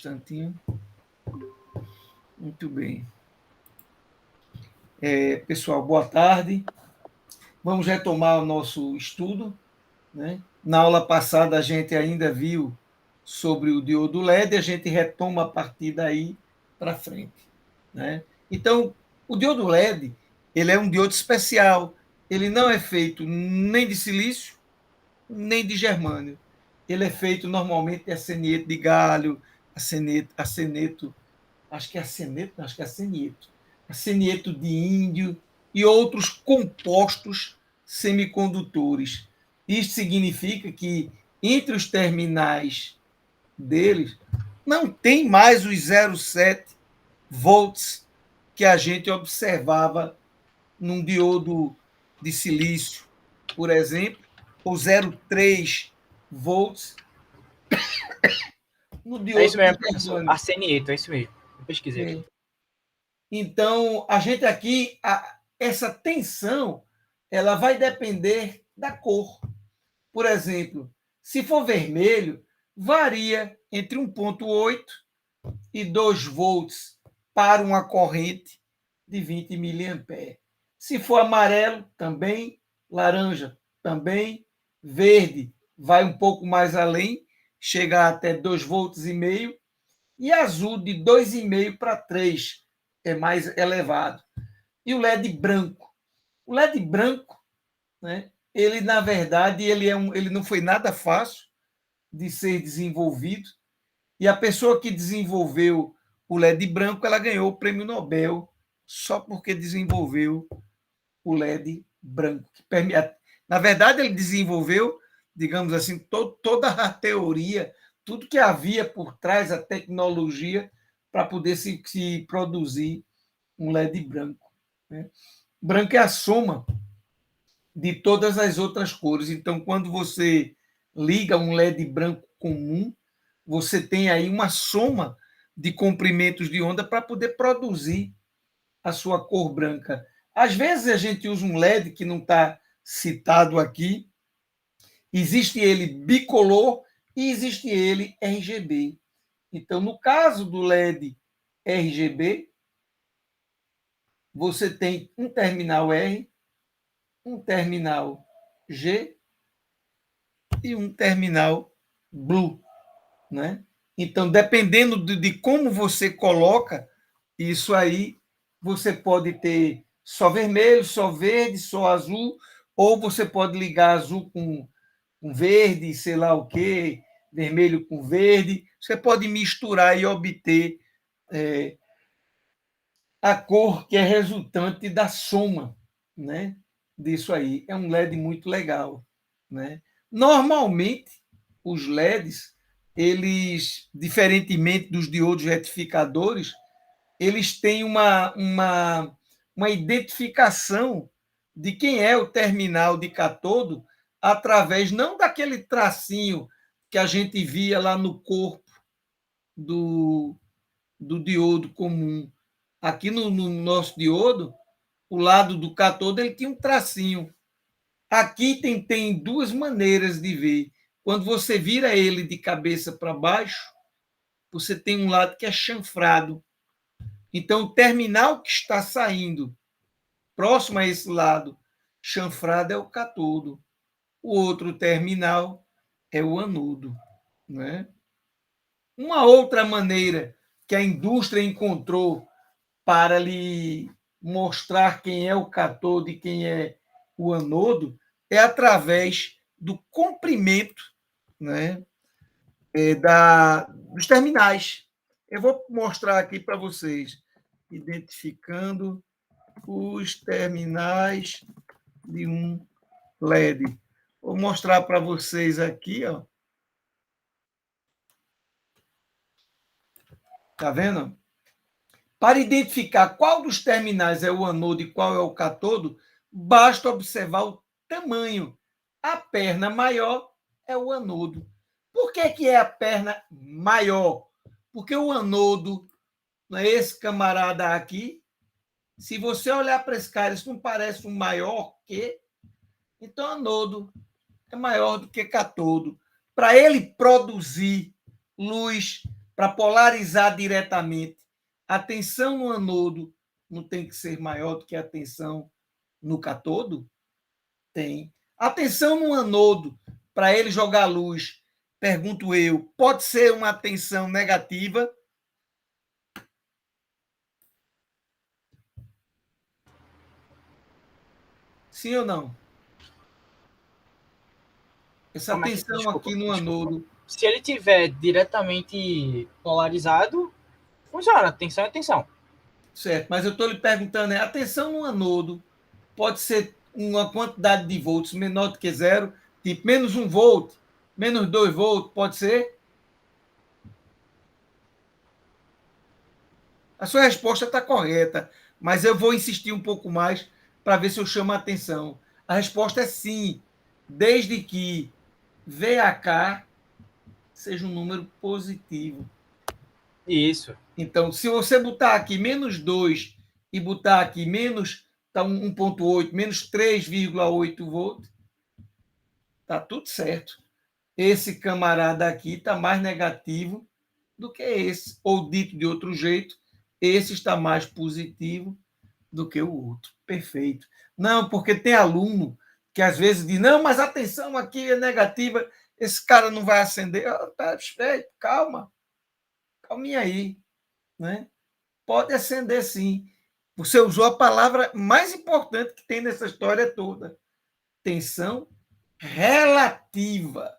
Instantinho. Muito bem. Pessoal, boa tarde. Vamos retomar o nosso estudo, né? Na aula passada a gente ainda viu sobre o diodo LED, a gente retoma a partir daí para frente, né? Então, o diodo LED, ele é um diodo especial. Ele não é feito nem de silício, nem de germânio. Ele é feito normalmente de arsenieto de galho, arseneto, acho que é arseneto, acho que é arsenieto de índio e outros compostos semicondutores. Isso significa que entre os terminais deles não tem mais os 0,7 volts que a gente observava num diodo de silício, por exemplo, ou 0,3 volts no É isso diodo de mesmo, professor. germânio. Arsenieto, é isso mesmo. Eu pesquisei aqui. Então, a gente aqui, essa tensão, ela vai depender da cor. Por exemplo, se for vermelho, varia entre 1,8 e 2 volts para uma corrente de 20 miliamperes. Se for amarelo, também, laranja, também, verde, vai um pouco mais além, chega até 2 volts e meio, e azul de 2,5 para 3 é mais elevado. E o LED branco. O LED branco, né, ele, na verdade, ele não foi nada fácil de ser desenvolvido. E a pessoa que desenvolveu o LED branco, ela ganhou o prêmio Nobel só porque desenvolveu o LED branco. Na verdade, ele desenvolveu, digamos assim, toda a teoria, tudo que havia por trás, a tecnologia, para poder se produzir um LED branco. Né? Branco é a soma de todas as outras cores. Então, quando você liga um LED branco comum, você tem aí uma soma de comprimentos de onda para poder produzir a sua cor branca. Às vezes a gente usa um LED que não está citado aqui. Existe ele bicolor e existe ele RGB. Então, no caso do LED RGB, você tem um terminal R, um terminal G e um terminal Blue, né? Então, dependendo de como você coloca isso aí, você pode ter só vermelho, só verde, só azul, ou você pode ligar azul com verde, sei lá o quê, vermelho com verde. Você pode misturar e obter a cor que é resultante da soma, né, disso aí. É um LED muito legal, né? Normalmente, os LEDs, eles, diferentemente dos diodos retificadores, eles têm uma identificação de quem é o terminal de catodo através não daquele tracinho que a gente via lá no corpo do diodo comum. Aqui no nosso diodo, o lado do catodo ele tinha um tracinho. Aqui tem duas maneiras de ver. Quando você vira ele de cabeça para baixo, você tem um lado que é chanfrado. Então, o terminal que está saindo próximo a esse lado chanfrado é o catodo. O outro terminal é o anodo. Né? Uma outra maneira que a indústria encontrou para lhe mostrar quem é o catodo e quem é o anodo é através do comprimento, né, dos terminais. Eu vou mostrar aqui para vocês, identificando os terminais de um LED. Vou mostrar para vocês aqui, ó. Tá vendo? Para identificar qual dos terminais é o anodo e qual é o catodo, basta observar o tamanho. A perna maior é o anodo. Por que é a perna maior? Porque o anodo, esse camarada aqui, se você olhar para esse cara, isso não parece um maior que? Então, anodo é maior do que catodo. Para ele produzir luz, para polarizar diretamente, a tensão no anodo não tem que ser maior do que a tensão no cátodo? Tem. A tensão no anodo, para ele jogar luz, pergunto eu, pode ser uma tensão negativa? Sim ou não? Essa Como é que. tensão Desculpa, aqui no desculpa. anodo, Se ele tiver diretamente polarizado, funciona. Tensão é tensão. certo? Mas eu estou lhe perguntando, a tensão no anodo pode ser uma quantidade de volts menor do que zero, tipo menos 1 volt, menos 2 volts, pode ser? A sua resposta está correta, mas eu vou insistir um pouco mais para ver se eu chamo a atenção. A resposta é sim, desde que VAK seja um número positivo. Isso. Então, se você botar aqui menos 2 e botar aqui menos 1,8, menos 3,8 volts, está tudo certo. Esse camarada aqui está mais negativo do que esse. Ou dito de outro jeito, esse está mais positivo do que o outro. Perfeito. Não, porque tem aluno que às vezes diz, não, mas a tensão aqui é negativa, esse cara não vai acender. Calma, calminha aí. Né? Pode acender sim. Você usou a palavra mais importante que tem nessa história toda. Tensão relativa.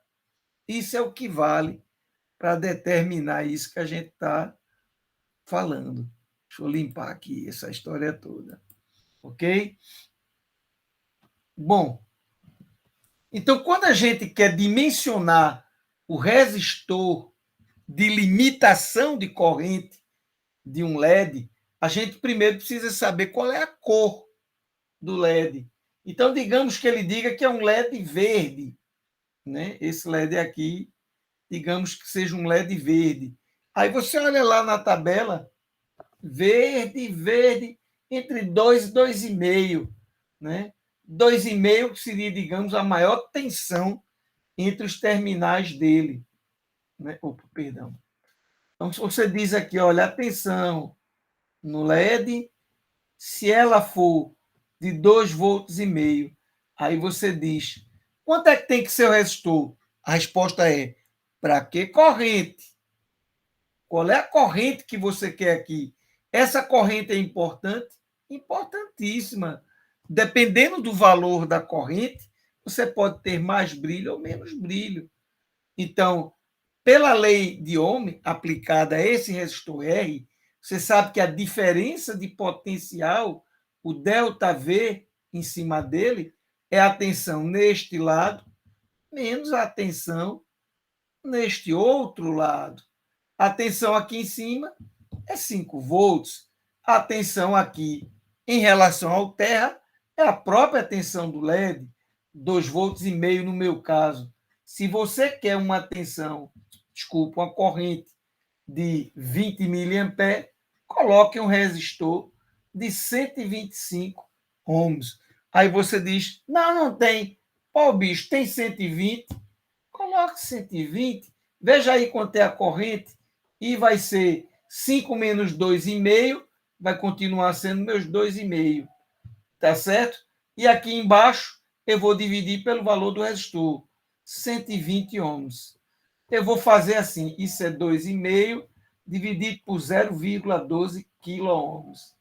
Isso é o que vale para determinar isso que a gente está falando. Deixa eu limpar aqui essa história toda. Ok? Bom, então quando a gente quer dimensionar o resistor de limitação de corrente de um LED, a gente primeiro precisa saber qual é a cor do LED. Então, digamos que ele diga que é um LED verde. Né? Esse LED aqui, digamos que seja um LED verde. Aí você olha lá na tabela, verde, verde, entre 2 e 2,5. Né? 2,5 seria, digamos, a maior tensão entre os terminais dele. Né? Opa, perdão. Então, se você diz aqui, olha, a tensão no LED, se ela for de 2,5 volts, aí você diz, quanto é que tem que ser o resistor? A resposta é, para que corrente? Qual é a corrente que você quer aqui? Essa corrente é importante? Importantíssima. Dependendo do valor da corrente, você pode ter mais brilho ou menos brilho. Então, pela lei de Ohm aplicada a esse resistor R, você sabe que a diferença de potencial, o ΔV em cima dele, é a tensão neste lado menos a tensão neste outro lado. A tensão aqui em cima é 5 volts. A tensão aqui em relação ao terra é a própria tensão do LED, 2,5 volts no meu caso. Se você quer uma tensão, desculpa, uma corrente de 20 miliamperes, coloque um resistor de 125 ohms. Aí você diz, não, não tem. Pô, bicho, tem 120? Coloque 120. Veja aí quanto é a corrente e vai ser 5 menos 2,5, vai continuar sendo meus 2,5. Tá certo? E aqui embaixo eu vou dividir pelo valor do resistor, 120 ohms. Eu vou fazer assim, isso é 2,5 dividido por 0,12 quiloohms,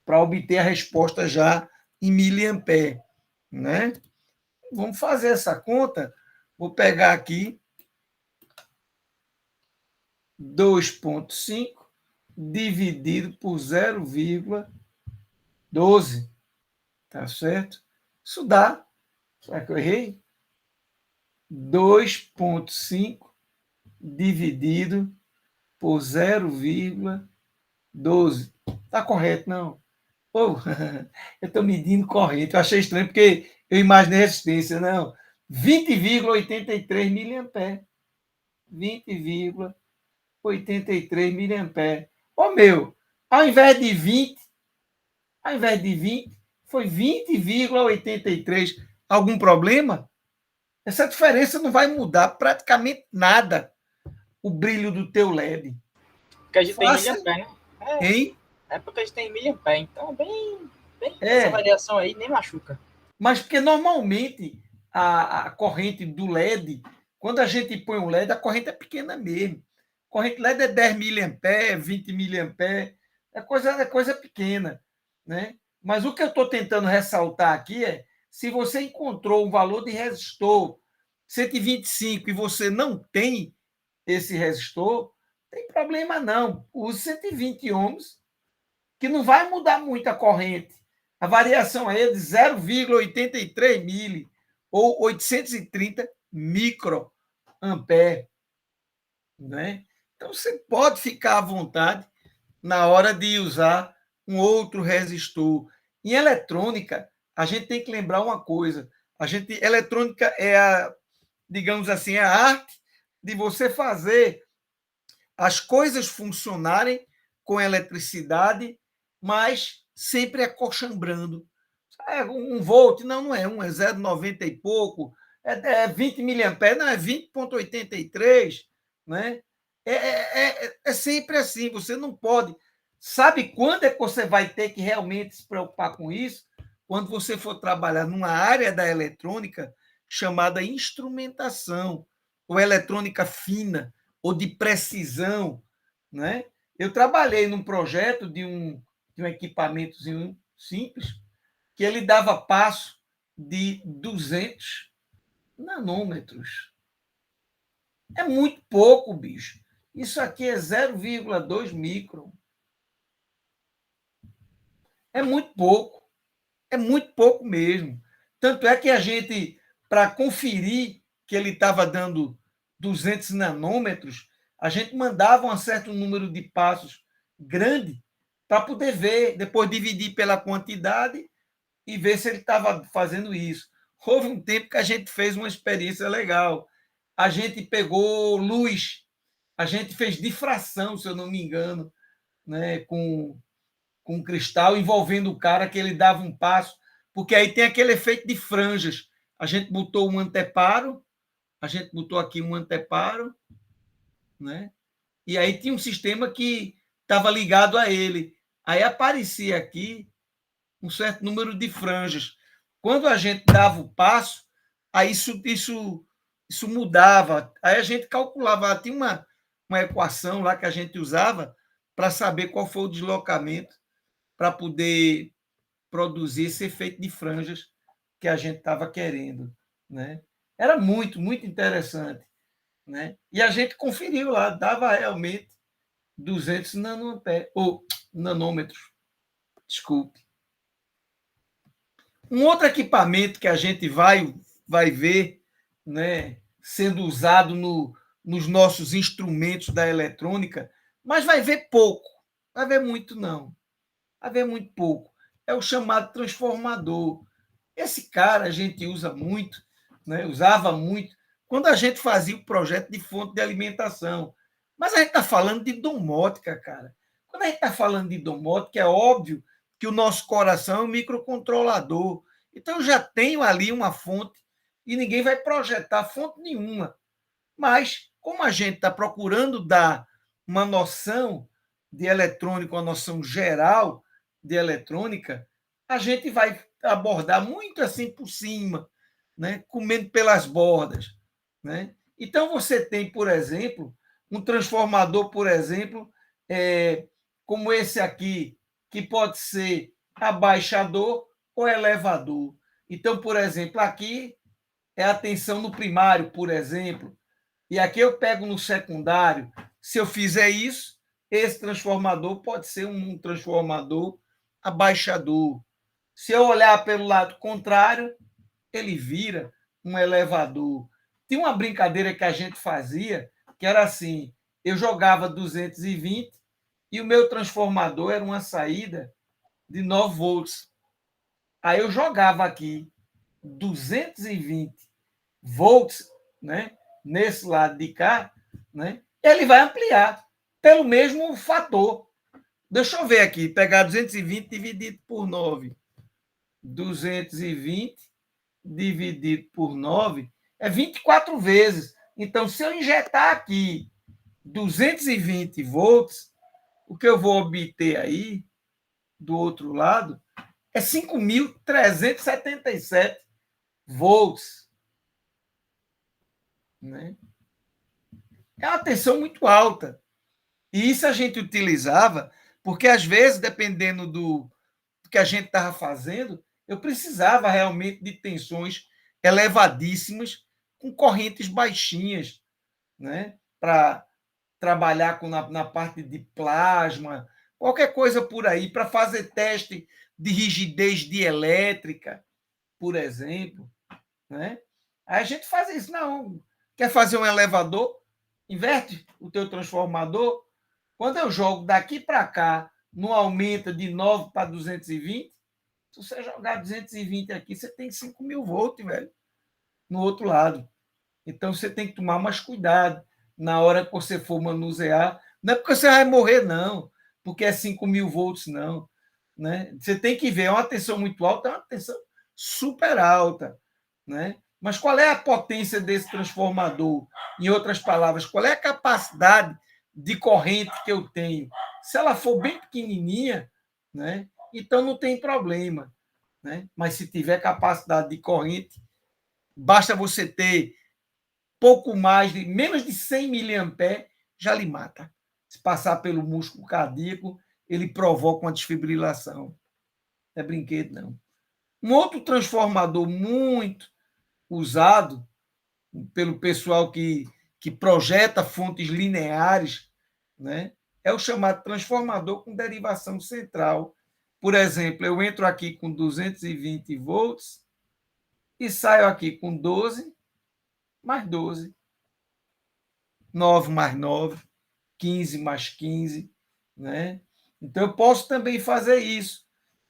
para obter a resposta já em miliampere. Né? Vamos fazer essa conta. Vou pegar aqui 2,5 dividido por 0,12. Tá certo? Isso dá. Será que eu errei? 2,5 dividido por 0,12. Está correto, não? Pô, eu estou medindo corrente. Eu achei estranho, porque eu imaginei resistência. Não. 20,83 miliamperes. 20,83 miliamperes. Ô, meu, ao invés de 20, foi 20,83. Algum problema? Essa diferença não vai mudar praticamente nada o brilho do teu LED. porque a gente tem Faça, miliampere, né? hein? É porque a gente tem miliampere, então bem É, essa variação aí nem machuca. mas porque normalmente a corrente do LED, quando a gente põe um LED, a corrente é pequena mesmo. A corrente LED é 10 miliamperes, 20 miliamperes, é coisa pequena, né? Mas o que eu estou tentando ressaltar aqui é, se você encontrou um valor de resistor 125 e você não tem esse resistor, tem problema não. Use 120 ohms, que não vai mudar muito a corrente. A variação é de 0,83 mili ou 830 microampere, né? Então você pode ficar à vontade na hora de usar um outro resistor. Em eletrônica, a gente tem que lembrar uma coisa. Eletrônica é digamos assim, a arte de você fazer as coisas funcionarem com eletricidade, mas sempre acochambrando. É 1 volt, não é 1, é 0,90 e pouco, é 20 miliamperes, não, é 20,83, né? É sempre assim, você não pode. Sabe quando é que você vai ter que realmente se preocupar com isso? Quando você for trabalhar numa área da eletrônica chamada instrumentação, ou eletrônica fina, ou de precisão, né? Eu trabalhei num projeto de um equipamentozinho simples, que ele dava passo de 200 nanômetros. É muito pouco, bicho. Isso aqui é 0,2 micron. É muito pouco. É muito pouco mesmo. Tanto é que a gente, para conferir que ele estava dando 200 nanômetros, a gente mandava um certo número de passos grande para poder ver, depois dividir pela quantidade e ver se ele estava fazendo isso. Houve um tempo que a gente fez uma experiência legal. A gente pegou luz, a gente fez difração, se eu não me engano, né, com cristal, envolvendo o cara, que ele dava um passo, porque aí tem aquele efeito de franjas. A gente botou um anteparo, a gente botou aqui um anteparo, né? E aí tinha um sistema que estava ligado a ele. Aí aparecia aqui um certo número de franjas. Quando a gente dava o passo, aí isso mudava. Aí a gente calculava, tinha uma equação lá que a gente usava para saber qual foi o deslocamento para poder produzir esse efeito de franjas que a gente estava querendo, né? Era muito, muito interessante, né? E a gente conferiu lá, dava realmente 200 ou nanômetros, desculpe. Um outro equipamento que a gente vai ver, né, sendo usado nos nossos instrumentos da eletrônica, mas vai ver pouco, vai ver muito não, vai ver muito pouco. É o chamado transformador. Esse cara a gente usa muito, né, usava muito, quando a gente fazia o projeto de fonte de alimentação. Mas a gente está falando de domótica, cara. Quando a gente está falando de domótica, é óbvio que o nosso coração é um microcontrolador. Então, eu já tenho ali uma fonte e ninguém vai projetar fonte nenhuma. Mas, como a gente está procurando dar uma noção de eletrônica, uma noção geral de eletrônica, a gente vai abordar muito assim por cima, né? Comendo pelas bordas, né? Então, você tem, por exemplo, um transformador, por exemplo, como esse aqui, que pode ser abaixador ou elevador. Então, por exemplo, aqui é a tensão no primário, por exemplo, e aqui eu pego no secundário. Se eu fizer isso, esse transformador pode ser um transformador abaixador. Se eu olhar pelo lado contrário, ele vira um elevador. Tinha uma brincadeira que a gente fazia, que era assim: eu jogava 220 e o meu transformador era uma saída de 9 volts. Aí eu jogava aqui 220 volts, né, nesse lado de cá, né, ele vai ampliar pelo mesmo fator. Deixa eu ver aqui, pegar 220 dividido por 9. 220 dividido por 9 é 24 vezes. Então, se eu injetar aqui 220 volts, o que eu vou obter aí, do outro lado, é 5.377 volts. Né? É uma tensão muito alta. E isso a gente utilizava, porque às vezes, dependendo do que a gente estava fazendo, eu precisava realmente de tensões elevadíssimas com correntes baixinhas, né? Para trabalhar na parte de plasma, qualquer coisa por aí, para fazer teste de rigidez dielétrica, por exemplo. Né? Aí a gente faz isso, não. Quer fazer um elevador? Inverte o teu transformador. Quando eu jogo daqui para cá, não aumenta de 9 para 220. Se você jogar 220 aqui, você tem 5.000 volts, velho, no outro lado. Então você tem que tomar mais cuidado na hora que você for manusear. Não é porque você vai morrer, não, porque é 5.000 volts, não. Né? Você tem que ver, é uma tensão muito alta, é uma tensão super alta. Né? Mas qual é a potência desse transformador? Em outras palavras, qual é a capacidade de corrente que eu tenho? Se ela for bem pequenininha, né? Então não tem problema. Né? Mas se tiver capacidade de corrente, basta você ter pouco mais, menos de 100 miliamperes, já lhe mata. Se passar pelo músculo cardíaco, ele provoca uma desfibrilação. Não é brinquedo, não. Um outro transformador muito usado pelo pessoal que projeta fontes lineares, né, é o chamado transformador com derivação central. Por exemplo, eu entro aqui com 220 volts e saio aqui com 12 mais 12. 9 mais 9, 15 mais 15. Né? Então, eu posso também fazer isso.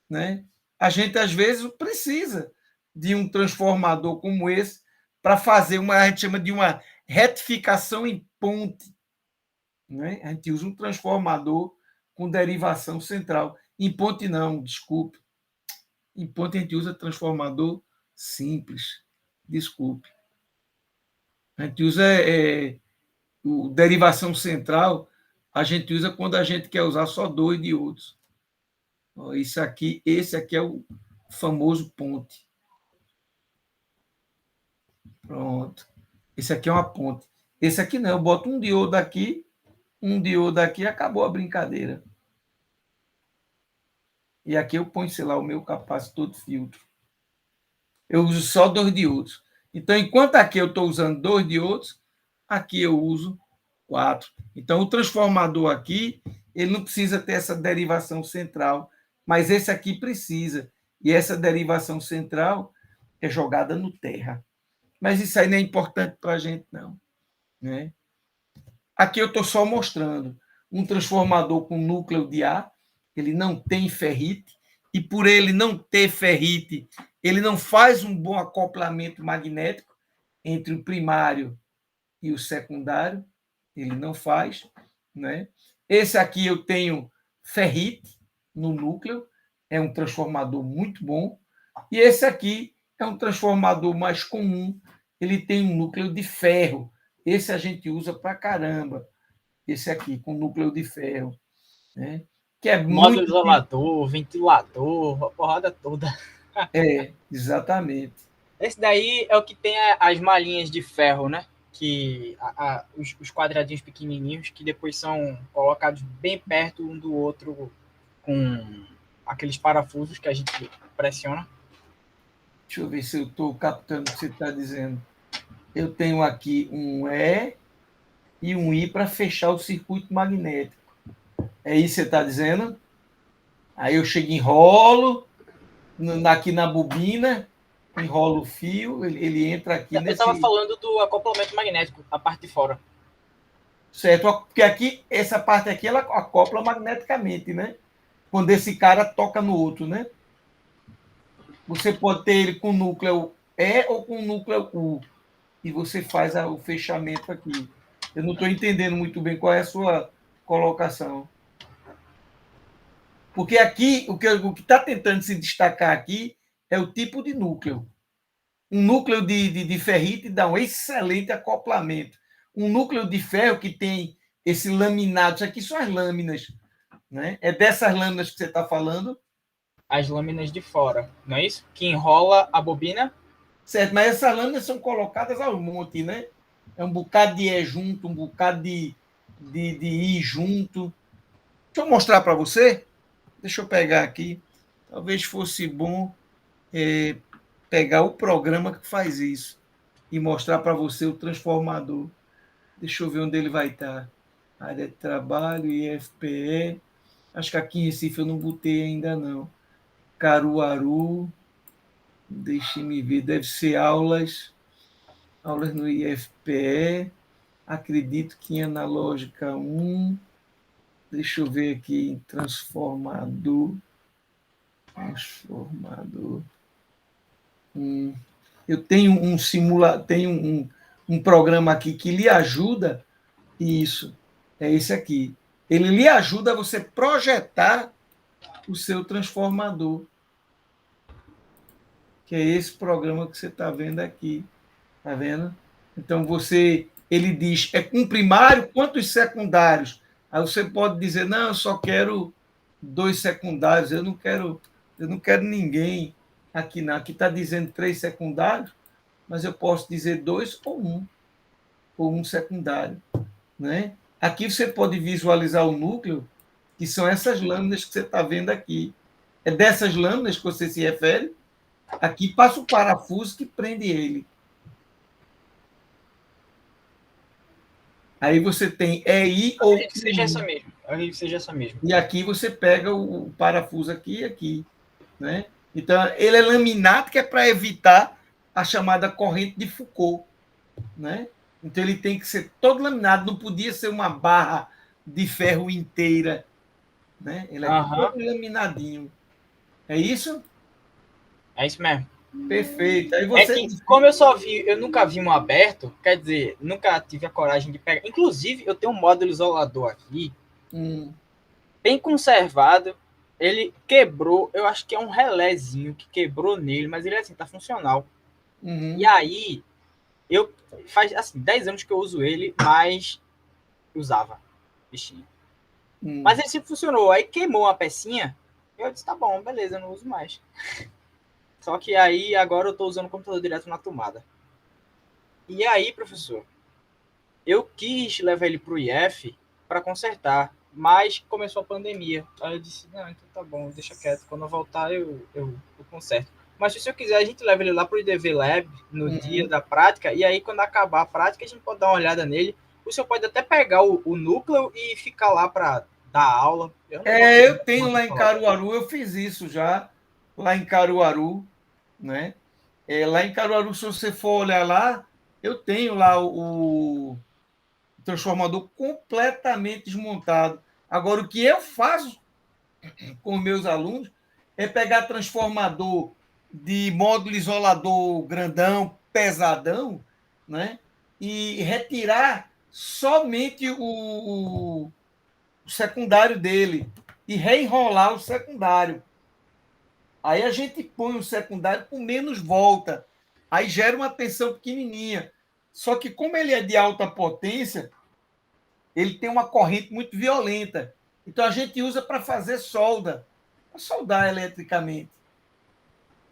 Né? A gente, às vezes, precisa de um transformador como esse para fazer a gente chama de uma retificação em ponte. Né? A gente usa um transformador com derivação central. Em ponte, não, desculpe. Em ponte, a gente usa transformador simples. Desculpe. A gente usa derivação central, a gente usa quando a gente quer usar só 2 diodos. Esse aqui é o famoso ponte. Pronto. Esse aqui é uma ponte. Esse aqui não, eu boto um diodo aqui e acabou a brincadeira. E aqui eu ponho, sei lá, o meu capacitor de filtro. Eu uso só 2 diodos. Então, enquanto aqui eu estou usando 2 diodos, aqui eu uso 4. Então, o transformador aqui, ele não precisa ter essa derivação central, mas esse aqui precisa. E essa derivação central é jogada no terra. Mas isso aí não é importante para a gente, não. Né? Aqui eu estou só mostrando um transformador com núcleo de ar, ele não tem ferrite, e por ele não ter ferrite, ele não faz um bom acoplamento magnético entre o primário e o secundário, ele não faz. Né? Esse aqui eu tenho ferrite no núcleo, é um transformador muito bom, e esse aqui é um transformador mais comum, ele tem um núcleo de ferro, esse a gente usa para caramba, esse aqui, com núcleo de ferro. Né? Que é Módulo muito... isolador, ventilador, a porrada toda. Exatamente. Esse daí é o que tem as malhinhas de ferro, né? Que os quadradinhos pequenininhos que depois são colocados bem perto um do outro com aqueles parafusos que a gente pressiona. Deixa eu ver se eu estou captando o que você está dizendo. Eu tenho aqui um E e um I para fechar o circuito magnético. É isso que você está dizendo? Aí eu chego, enrolo aqui na bobina, enrolo o fio, ele entra aqui Eu estava falando do acoplamento magnético, a parte de fora. Certo, porque aqui, essa parte aqui, ela acopla magneticamente, né? Quando esse cara toca no outro, né? Você pode ter ele com núcleo E ou com núcleo U. E você faz o fechamento aqui. Eu não estou entendendo muito bem qual é a sua colocação. Porque aqui, o que está tentando se destacar aqui é o tipo de núcleo. Um núcleo de ferrite dá um excelente acoplamento. Um núcleo de ferro que tem esse laminado, isso aqui são as lâminas, né? É dessas lâminas que você está falando? As lâminas de fora, não é isso? Que enrola a bobina. Certo, mas essas lâminas são colocadas ao monte, né? É um bocado de E junto, um bocado de I junto. Deixa eu mostrar para você. Deixa eu pegar aqui. Talvez fosse bom pegar o programa que faz isso e mostrar para você o transformador. Deixa eu ver onde ele vai estar. Área de trabalho, IFPE. Acho que aqui em Recife eu não botei ainda não. Caruaru. Deixe-me ver. Deve ser aulas no IFPE. Acredito que em analógica 1. Deixa eu ver aqui. Transformador. Transformador. Eu tenho um programa aqui que lhe ajuda. Isso. É esse aqui. Ele lhe ajuda a você projetar o seu transformador. Que é esse programa que você está vendo aqui. Está vendo? Então ele diz, é com primário, quantos secundários? Aí você pode dizer, não, eu só quero 2 secundários, eu não quero ninguém aqui não. Aqui está dizendo 3 secundários, mas eu posso dizer 2 ou um secundário, né? Aqui você pode visualizar o núcleo, que são essas lâminas que você está vendo aqui. É dessas lâminas que você se refere? Aqui passa o parafuso que prende ele. Aí você tem EI ou Acredito que seja essa mesmo. Acredito que seja essa mesmo. e aqui você pega o parafuso aqui e aqui, né? Então ele é laminado que é para evitar a chamada corrente de Foucault, né? Então ele tem que ser todo laminado, não podia ser uma barra de ferro inteira, né? Ele é todo laminadinho. É isso? É isso mesmo. Perfeito. Aí É você que, como eu nunca vi um aberto, quer dizer, nunca tive a coragem de pegar. Inclusive, eu tenho um módulo isolador aqui, bem conservado. Ele quebrou, eu acho que é um relézinho que quebrou nele, mas ele assim, tá funcional. E aí, faz assim, 10 anos que eu uso ele, mas usava, bichinho. Mas ele sempre funcionou. Aí queimou uma pecinha, eu disse, tá bom, beleza, eu não uso mais. Só que aí, agora eu tô usando o computador direto na tomada. E aí, professor, eu quis levar ele pro IF para consertar, mas começou a pandemia. Aí eu disse, não, então tá bom, deixa quieto. Quando eu voltar, eu conserto. Mas se o senhor quiser, a gente leva ele lá pro IDV Lab no dia da prática, e aí quando acabar a prática, a gente pode dar uma olhada nele. O senhor pode até pegar o núcleo e ficar lá para dar aula. Eu tenho lá em Caruaru, eu fiz isso já, lá em Caruaru, né? Lá em Caruaru, se você for olhar lá, eu tenho lá o transformador completamente desmontado. Agora, o que eu faço com meus alunos é pegar transformador de módulo isolador grandão, pesadão, né? E retirar somente o secundário dele e reenrolar o secundário. Aí a gente põe o secundário com menos volta. Aí gera uma tensão pequenininha. Só que como ele é de alta potência, ele tem uma corrente muito violenta. Então a gente usa para fazer solda, para soldar eletricamente,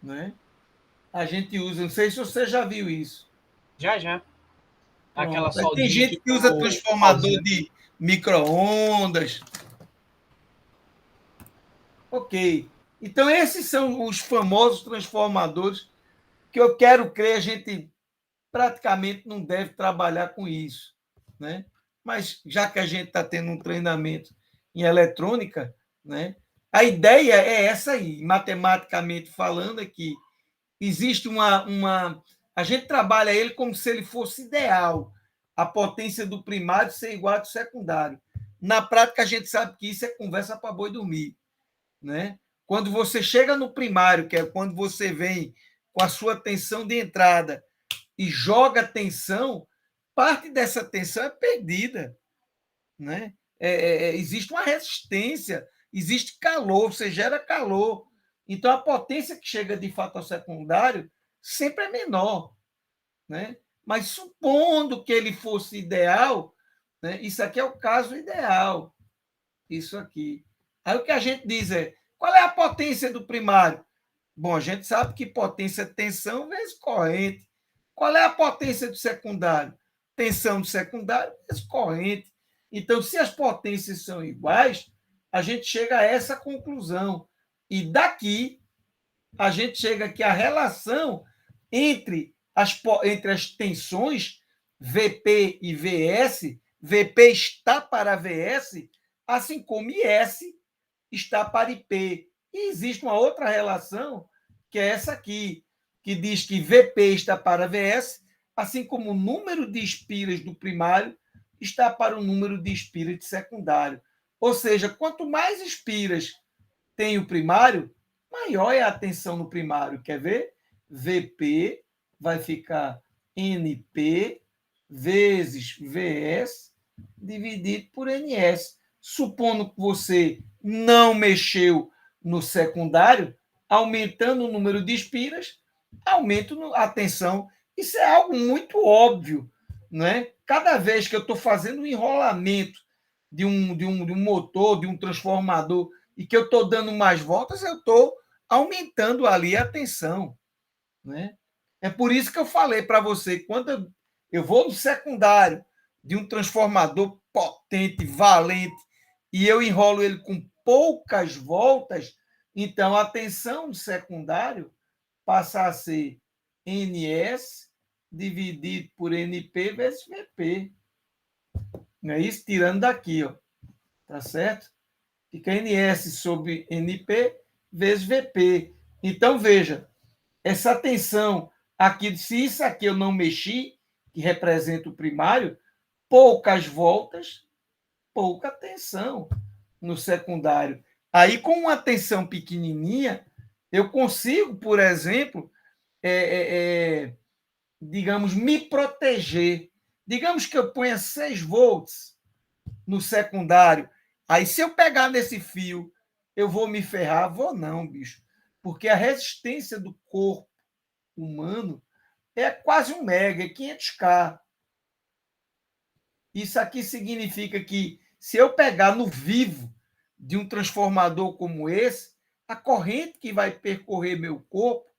né? A gente usa, não sei se você já viu isso. Já. Aquela Pronto. Aí tem soldinha gente que que tem usa o transformador pauzinho. de micro-ondas. Ok. Então esses são os famosos transformadores que eu quero crer a gente praticamente não deve trabalhar com isso, né? Mas já que a gente está tendo um treinamento em eletrônica, né? A ideia é essa aí, matematicamente falando, é que existe a gente trabalha ele como se ele fosse ideal, a potência do primário ser igual ao do secundário. Na prática, a gente sabe que isso é conversa para boi dormir, né? Quando você chega no primário, que é quando você vem com a sua tensão de entrada e joga tensão, parte dessa tensão é perdida, né? Existe uma resistência, existe calor, você gera calor. Então, a potência que chega de fato ao secundário sempre é menor, né? Mas supondo que ele fosse ideal, né? Isso aqui é o caso ideal, isso aqui. Aí o que a gente diz é, qual é a potência do primário? Bom, a gente sabe que potência é tensão vezes corrente. Qual é a potência do secundário? Tensão do secundário vezes corrente. Então, se as potências são iguais, a gente chega a essa conclusão. E daqui, a gente chega que a relação entre as tensões VP e VS, VP está para VS, assim como IS está para IP. E existe uma outra relação, que é essa aqui, que diz que VP está para VS, assim como o número de espiras do primário está para o número de espiras de secundário. Ou seja, quanto mais espiras tem o primário, maior é a tensão no primário. Quer ver? VP vai ficar NP vezes VS dividido por NS. Supondo que você não mexeu no secundário, aumentando o número de espiras, aumenta a tensão. Isso é algo muito óbvio. Né? Cada vez que eu estou fazendo um enrolamento de um motor, de um transformador, e que eu estou dando mais voltas, eu estou aumentando ali a tensão. Né? É por isso que eu falei para você, quando eu vou no secundário de um transformador potente, valente, e eu enrolo ele com poucas voltas, então a tensão do secundário passa a ser NS dividido por NP vezes VP. Não é isso? Tirando daqui, ó. Tá certo? Fica NS sobre NP vezes VP. Então, veja, essa tensão aqui, se isso aqui eu não mexi, que representa o primário, poucas voltas, pouca tensão no secundário. Aí, com uma tensão pequenininha, eu consigo, por exemplo, digamos, me proteger. Digamos que eu ponha 6 volts no secundário. Aí, se eu pegar nesse fio, eu vou me ferrar? Vou não, bicho. Porque a resistência do corpo humano é quase 1 mega, é 500K. Isso aqui significa que, se eu pegar no vivo de um transformador como esse, a corrente que vai percorrer meu corpo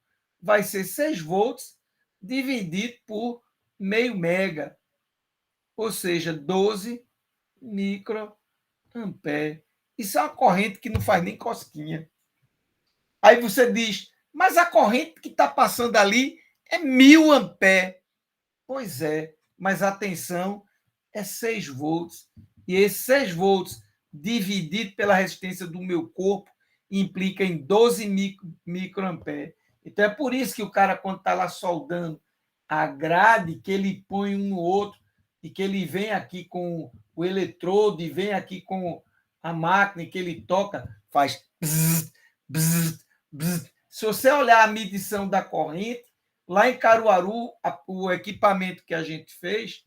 vai ser 6 volts dividido por meio mega, ou seja, 12 microampere. Isso é uma corrente que não faz nem cosquinha. Aí você diz, mas a corrente que está passando ali é 1000 ampere. Pois é, mas a tensão é 6 volts. E esses 6 volts dividido pela resistência do meu corpo implica em 12 microampere. Então é por isso que o cara, quando está lá soldando a grade, que ele põe um no outro e que ele vem aqui com o eletrodo e vem aqui com a máquina e que ele toca, faz bzz, bzz, bzz. Se você olhar a medição da corrente, lá em Caruaru, o equipamento que a gente fez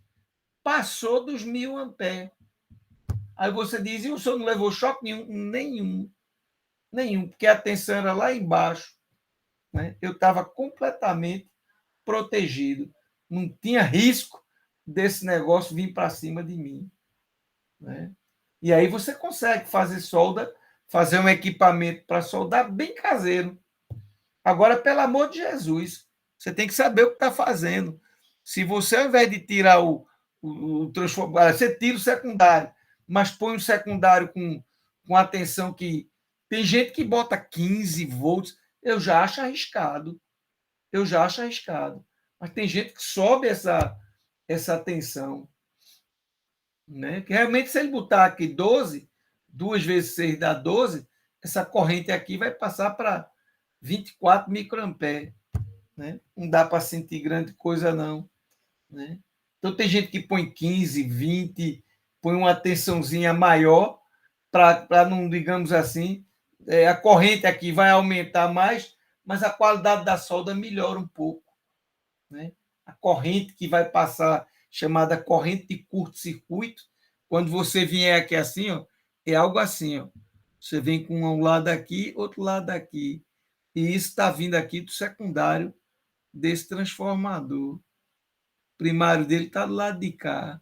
passou dos 1000 amperes. Aí você diz, e o senhor não levou choque nenhum? Nenhum, porque a tensão era lá embaixo. Né? Eu estava completamente protegido. Não tinha risco desse negócio vir para cima de mim. Né? E aí você consegue fazer solda, fazer um equipamento para soldar bem caseiro. Agora, pelo amor de Jesus, você tem que saber o que está fazendo. Se você, ao invés de tirar o transformador, você tira o secundário, mas põe o secundário com a tensão que. Tem gente que bota 15 volts, eu já acho arriscado. Eu já acho arriscado. Mas tem gente que sobe essa tensão. Né? Que realmente, se ele botar aqui 12, 2 vezes 6 dá 12, essa corrente aqui vai passar para 24 microamperes. Né? Não dá para sentir grande coisa, não. Né? Então, tem gente que põe 15, 20, põe uma tensãozinha maior para não, digamos assim, a corrente aqui vai aumentar mais, mas a qualidade da solda melhora um pouco. Né? A corrente que vai passar, chamada corrente de curto-circuito, quando você vier aqui assim, ó, é algo assim. Ó. Você vem com um lado aqui, outro lado aqui. E isso está vindo aqui do secundário desse transformador. O primário dele está do lado de cá.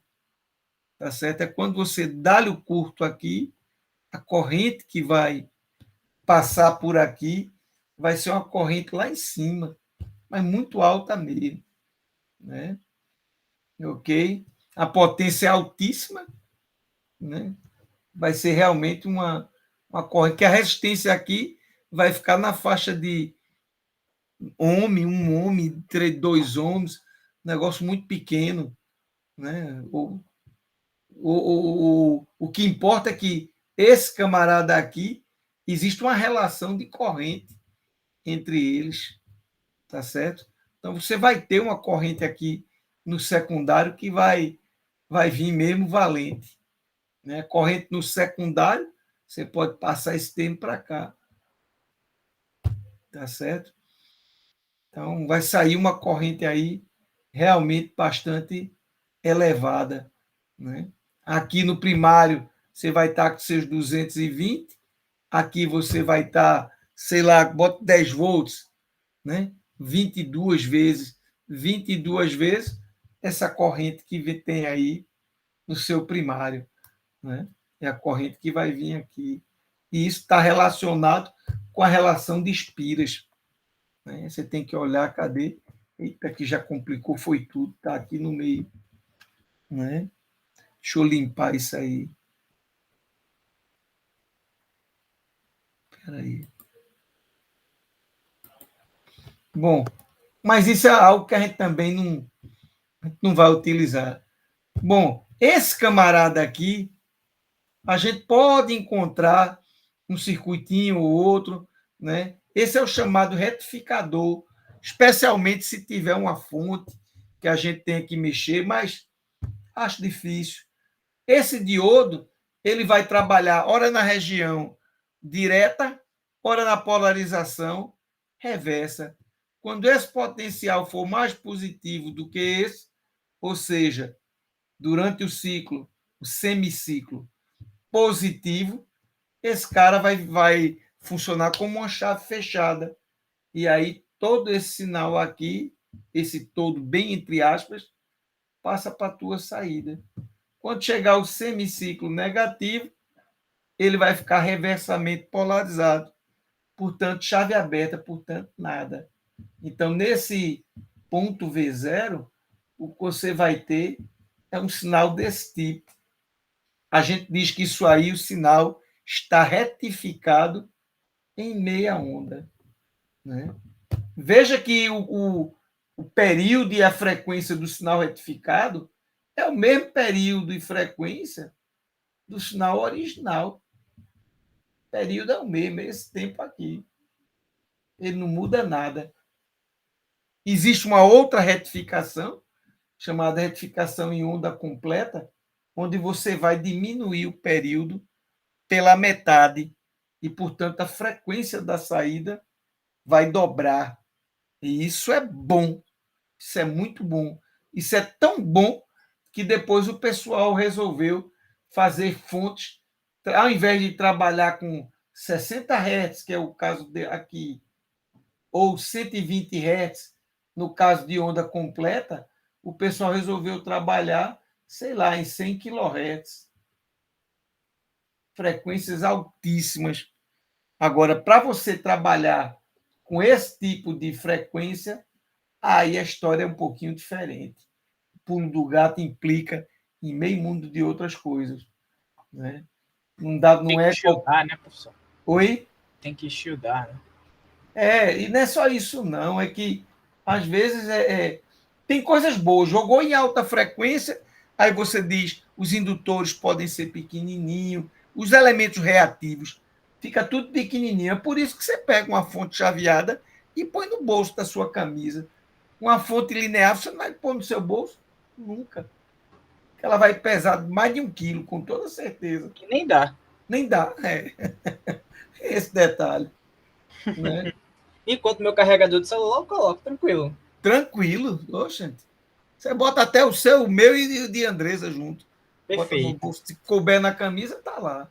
Tá certo? É quando você dá-lhe o curto aqui, A corrente que vai passar por aqui vai ser uma corrente lá em cima, mas muito alta mesmo, né? Ok? A potência é altíssima, né? Vai ser realmente uma corrente, que a resistência aqui vai ficar na faixa de um homem, dois homens, negócio muito pequeno, né? O que importa é que esse camarada aqui, existe uma relação de corrente entre eles, tá certo? Então você vai ter uma corrente aqui no secundário que vai vir mesmo valente, né? Corrente no secundário, você pode passar esse termo para cá, tá certo? Então vai sair uma corrente aí realmente bastante elevada, né? Aqui no primário você vai estar com seus 220, aqui você vai estar, sei lá, bota 10 volts, né? 22 vezes essa corrente que tem aí no seu primário, né? É a corrente que vai vir aqui. E isso está relacionado com a relação de espiras, né? Você tem que olhar, cadê? Eita, que já complicou, foi tudo, está aqui no meio, né? Deixa eu limpar isso aí. Espera aí. Bom, mas isso é algo que a gente também não vai utilizar. Bom, esse camarada aqui, a gente pode encontrar um circuitinho ou outro, né? Esse é o chamado retificador, especialmente se tiver uma fonte que a gente tenha que mexer, mas acho difícil. Esse diodo, ele vai trabalhar ora na região direta, ora na polarização reversa. Quando esse potencial for mais positivo do que esse, ou seja, durante o ciclo, o semiciclo positivo, esse cara vai funcionar como uma chave fechada. E aí todo esse sinal aqui, esse todo bem entre aspas, passa para a tua saída. Quando chegar o semiciclo negativo, ele vai ficar reversamente polarizado. Portanto, chave aberta, portanto, nada. Então, nesse ponto V0, o que você vai ter é um sinal desse tipo. A gente diz que isso aí, o sinal está retificado em meia onda, né? Veja que o período e a frequência do sinal retificado é o mesmo período e frequência do sinal original. O período é o mesmo, é esse tempo aqui. Ele não muda nada. Existe uma outra retificação, chamada retificação em onda completa, onde você vai diminuir o período pela metade e, portanto, a frequência da saída vai dobrar. E isso é bom, isso é muito bom. Isso é tão bom que depois o pessoal resolveu fazer fontes, ao invés de trabalhar com 60 Hz, que é o caso aqui, ou 120 Hz, no caso de onda completa, o pessoal resolveu trabalhar, sei lá, em 100 kHz. Frequências altíssimas. Agora, para você trabalhar com esse tipo de frequência, aí a história é um pouquinho diferente. O pulo do gato implica em meio mundo de outras coisas, né? Não dá, Tem não que é. shieldar, né, professor? Oi? Tem que shieldar, né? E não é só isso, não. É que, às vezes, tem coisas boas. Jogou em alta frequência, aí você diz os indutores podem ser pequenininhos, os elementos reativos fica tudo pequenininho. É por isso que você pega uma fonte chaveada e põe no bolso da sua camisa. Uma fonte linear, você não vai pôr no seu bolso? Nunca. Ela vai pesar mais de 1 quilo, com toda certeza. Que nem dá. Nem dá, esse detalhe, né? Enquanto meu carregador de celular, eu coloco, tranquilo. Tranquilo, oxente. Você bota até o seu, o meu e o de Andresa junto. Bota no Perfeito. bolso, se couber na camisa, tá lá.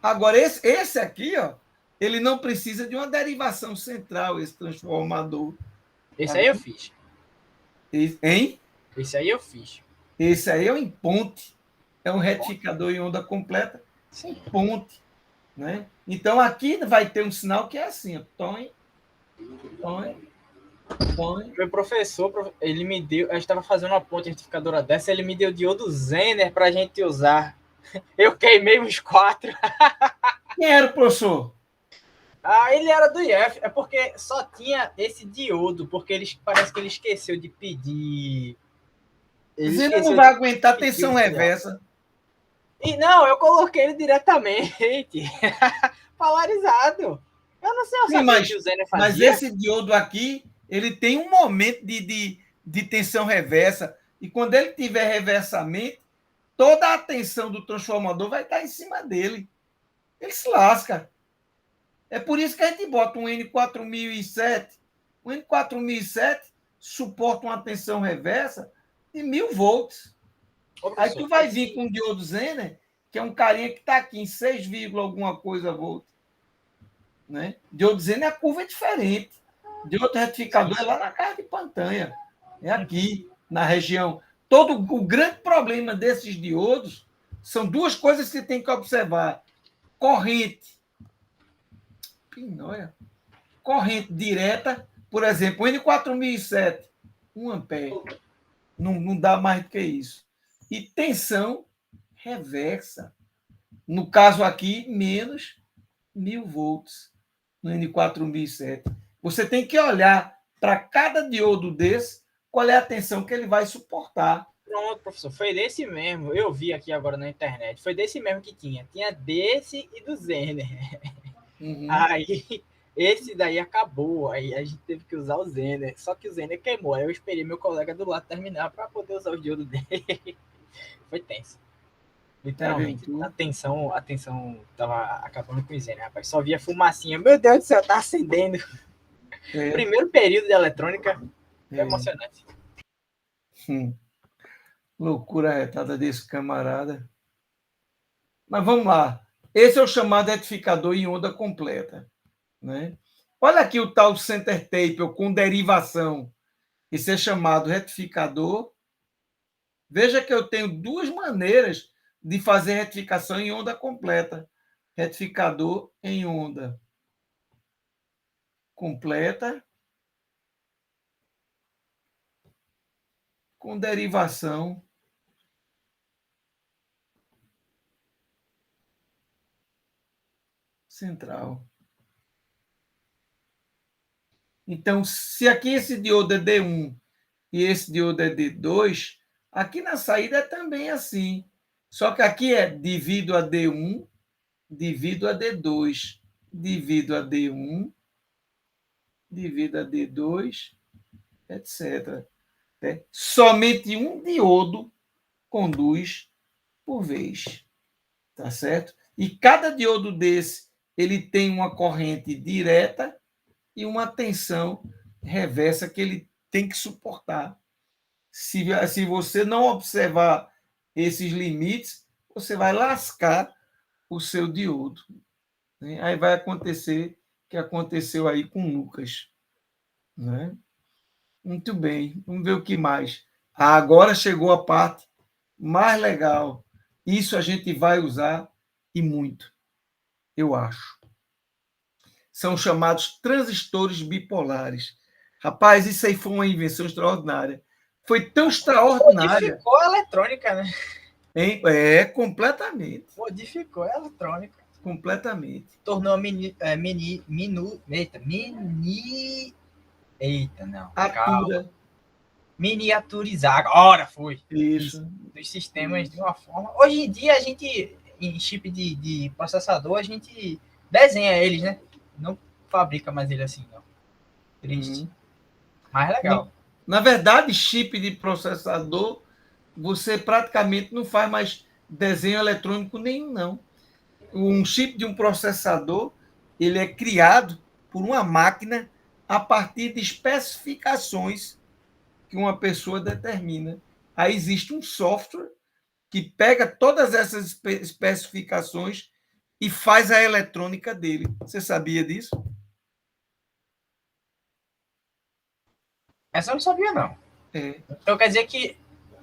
Agora, esse aqui, ó, ele não precisa de uma derivação central, esse transformador. Esse Tá aí eu vendo? fiz. Hein? Esse aí eu fiz. Esse aí é um ponte. É um retificador em onda completa Sim. Ponte, né? Então aqui vai ter um sinal que é assim, ó, tom, tom, tom. Meu professor, ele me deu, eu estava fazendo uma ponte retificadora dessa, ele me deu diodo Zener para a gente usar. Eu queimei uns 4. Quem era o professor? Ah, ele era do IF, é porque só tinha esse diodo, porque parece que ele esqueceu de pedir. Ele Zina não esqueceu vai de aguentar pedir tensão o filial. reversa. E não, eu coloquei ele diretamente. Polarizado. Eu não sei, eu Sim, sabia que o Zener mas fazia. esse diodo aqui, ele tem um momento de tensão reversa. E quando ele tiver reversamento, toda a tensão do transformador vai estar em cima dele. Ele se lasca. É por isso que a gente bota um N4007. O N4007 suporta uma tensão reversa de 1000 volts. Ô, Aí professor, tu vai vir com o diodo Zener, que é um carinha que está aqui em 6, alguma coisa volt. Né? Diodo Zener, a curva é diferente. Diodo retificador é lá na casa de Pantanha. É aqui, na região. Todo o grande problema desses diodos são duas coisas que você tem que observar. Corrente. Pinóia. Corrente direta, por exemplo, o N4007, 1 ampere. Não dá mais do que isso. E tensão reversa. No caso aqui, menos 1000 volts no N4007. Você tem que olhar para cada diodo desse qual é a tensão que ele vai suportar. pronto, professor, foi desse mesmo. Eu vi aqui agora na internet. Foi desse mesmo que tinha. Tinha desse e do Zener. Uhum. Aí, esse daí acabou. Aí a gente teve que usar o Zener. Só que o Zener queimou. Aí eu esperei meu colega do lado terminar para poder usar o diodo dele. Foi tenso. Tá vendo Literalmente. tu? A tensão tava acabando com o Zener, rapaz. Só via fumacinha. Meu Deus do céu, tá acendendo. É, Primeiro período de eletrônica foi é. emocionante. Hum. Loucura retada desse camarada. Mas vamos lá. Esse é o chamado retificador em onda completa. Né? Olha aqui o tal center tape, ou com derivação. Esse é chamado retificador. Veja que eu tenho duas maneiras de fazer retificação em onda completa. Retificador em onda completa com derivação central. Então, se aqui esse diodo é D1 e esse diodo é D2, aqui na saída é também assim. Só que aqui é divido a D1, divido a D2, divido a D1, divido a D2, etc. Somente um diodo conduz por vez, tá certo? E cada diodo desse, ele tem uma corrente direta e uma tensão reversa que ele tem que suportar. Se você não observar esses limites, você vai lascar o seu diodo. Né? Aí vai acontecer o que aconteceu aí com o Lucas. Né? Muito bem, vamos ver o que mais. Agora chegou a parte mais legal. Isso a gente vai usar e muito, eu acho. São chamados transistores bipolares. Rapaz, isso aí foi uma invenção extraordinária. Foi tão extraordinária. Modificou a eletrônica, né? Hein? É, completamente. Modificou a eletrônica. Completamente. Tornou mini. Eita, não. Calma. Atura. Miniaturizar. Ora, foi. Isso. Isso. Dos sistemas de Isso. uma forma. Hoje em dia, a gente, em chip de processador, a gente desenha eles, né? Não fabrica mais ele assim, não. Triste. Uhum. Mas legal. Na verdade, chip de processador, você praticamente não faz mais desenho eletrônico nenhum, não. Um chip de um processador, ele é criado por uma máquina a partir de especificações que uma pessoa determina. Aí existe um software que pega todas essas especificações e faz a eletrônica dele. Você sabia disso? Essa eu não sabia, não. É. Então quer dizer que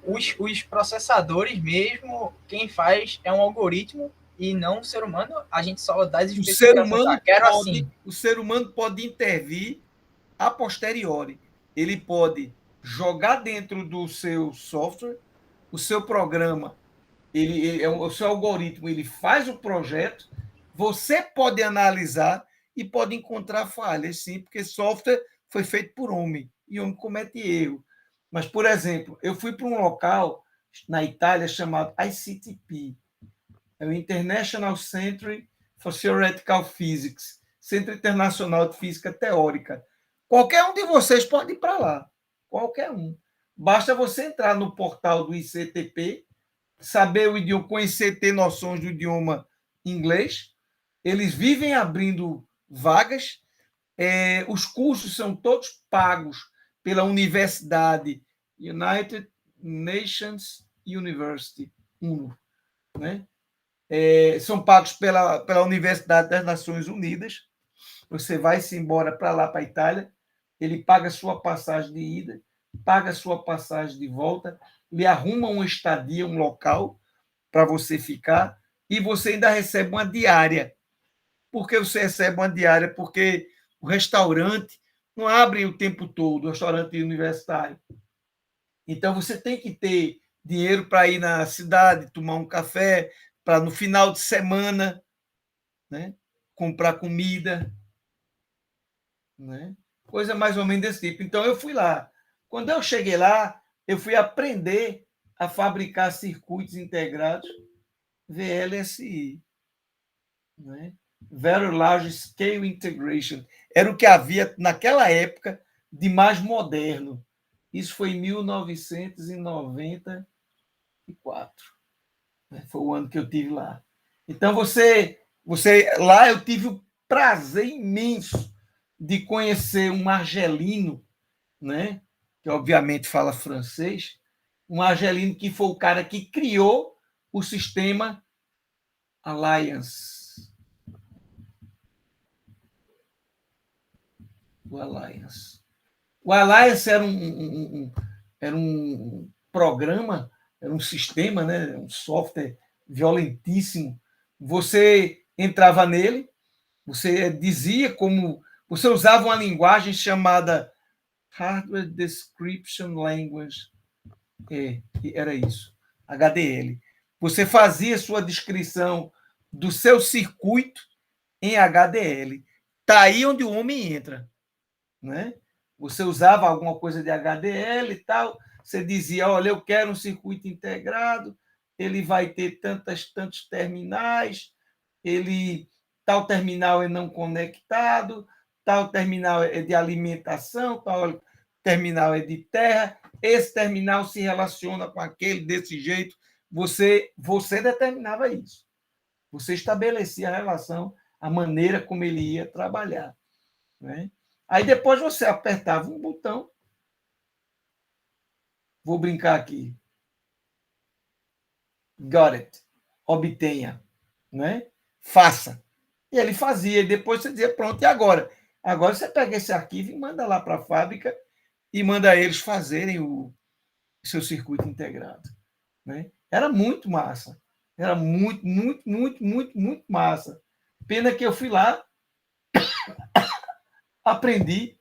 os processadores mesmo, quem faz é um algoritmo e não o ser humano, a gente só dá as especificações. Quero assim. O ser humano pode intervir a posteriori. Ele pode jogar dentro do seu software, o seu programa, o seu algoritmo, ele faz o projeto, você pode analisar e pode encontrar falhas, sim, porque software foi feito por homem e homem comete erro. Mas, por exemplo, eu fui para um local na Itália chamado ICTP, é o International Center for Theoretical Physics, Centro Internacional de Física Teórica. Qualquer um de vocês pode ir para lá, qualquer um. Basta você entrar no portal do ICTP, saber o idioma, conhecer, ter noções do idioma inglês. Eles vivem abrindo vagas. Os cursos são todos pagos pela Universidade United Nations University, UNO, né? São pagos pela Universidade das Nações Unidas. Você vai-se embora para lá, para a Itália, ele paga sua passagem de ida, paga sua passagem de volta, lhe arruma uma estadia, um local para você ficar, e você ainda recebe uma diária. Por que você recebe uma diária? Porque o restaurante não abre o tempo todo, o restaurante universitário. Então, você tem que ter dinheiro para ir na cidade, tomar um café, para no final de semana, né, comprar comida, né? Coisa mais ou menos desse tipo. Então, eu fui lá. Quando eu cheguei lá, eu fui aprender a fabricar circuitos integrados VLSI, né? Very Large Scale Integration. Era o que havia naquela época de mais moderno. Isso foi em 1994. Foi o ano que eu tive lá. Então, lá eu tive o prazer imenso de conhecer um argelino, né? Que obviamente fala francês, um argelino que foi o cara que criou o sistema Alliance. O Alliance. O Alliance era um programa, era um sistema, né? Um software violentíssimo. Você entrava nele, você dizia como... Você usava uma linguagem chamada Hardware Description Language. Era isso, HDL. Você fazia sua descrição do seu circuito em HDL. Está aí onde o homem entra, né? Você usava alguma coisa de HDL e tal, você dizia, olha, eu quero um circuito integrado, ele vai ter tantos terminais, tal terminal é não conectado, tal terminal é de alimentação, tal terminal é de terra, esse terminal se relaciona com aquele desse jeito. Você determinava isso. Você estabelecia a relação, a maneira como ele ia trabalhar, né? Aí depois você apertava um botão. Vou brincar aqui. Got it. Obtenha, né? Faça. E ele fazia, e depois você dizia, pronto, e agora? Agora você pega esse arquivo e manda lá para a fábrica e manda eles fazerem o seu circuito integrado, né? Era muito massa. Era muito, muito, muito, muito, muito massa. Pena que eu fui lá, aprendi,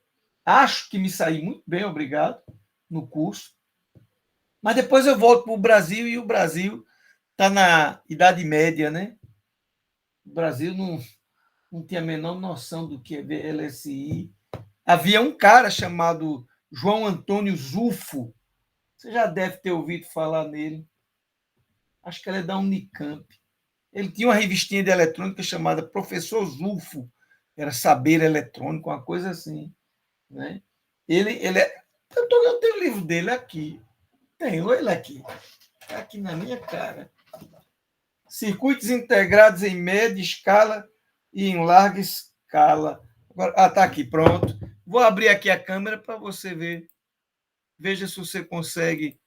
acho que me saí muito bem, obrigado, no curso. Mas depois eu volto para o Brasil e o Brasil está na Idade Média, né? O Brasil não tinha a menor noção do que é VLSI. Havia um cara chamado João Antônio Zufo. Você já deve ter ouvido falar nele. Acho que ele é da Unicamp. Ele tinha uma revistinha de eletrônica chamada Professor Zufo. Era Saber Eletrônico, uma coisa assim, né? Eu tenho o livro dele aqui. Tenho ele aqui. Está aqui na minha cara. Circuitos integrados em média escala e em larga escala. Agora, está aqui, pronto. Vou abrir aqui a câmera para você ver. Veja se você consegue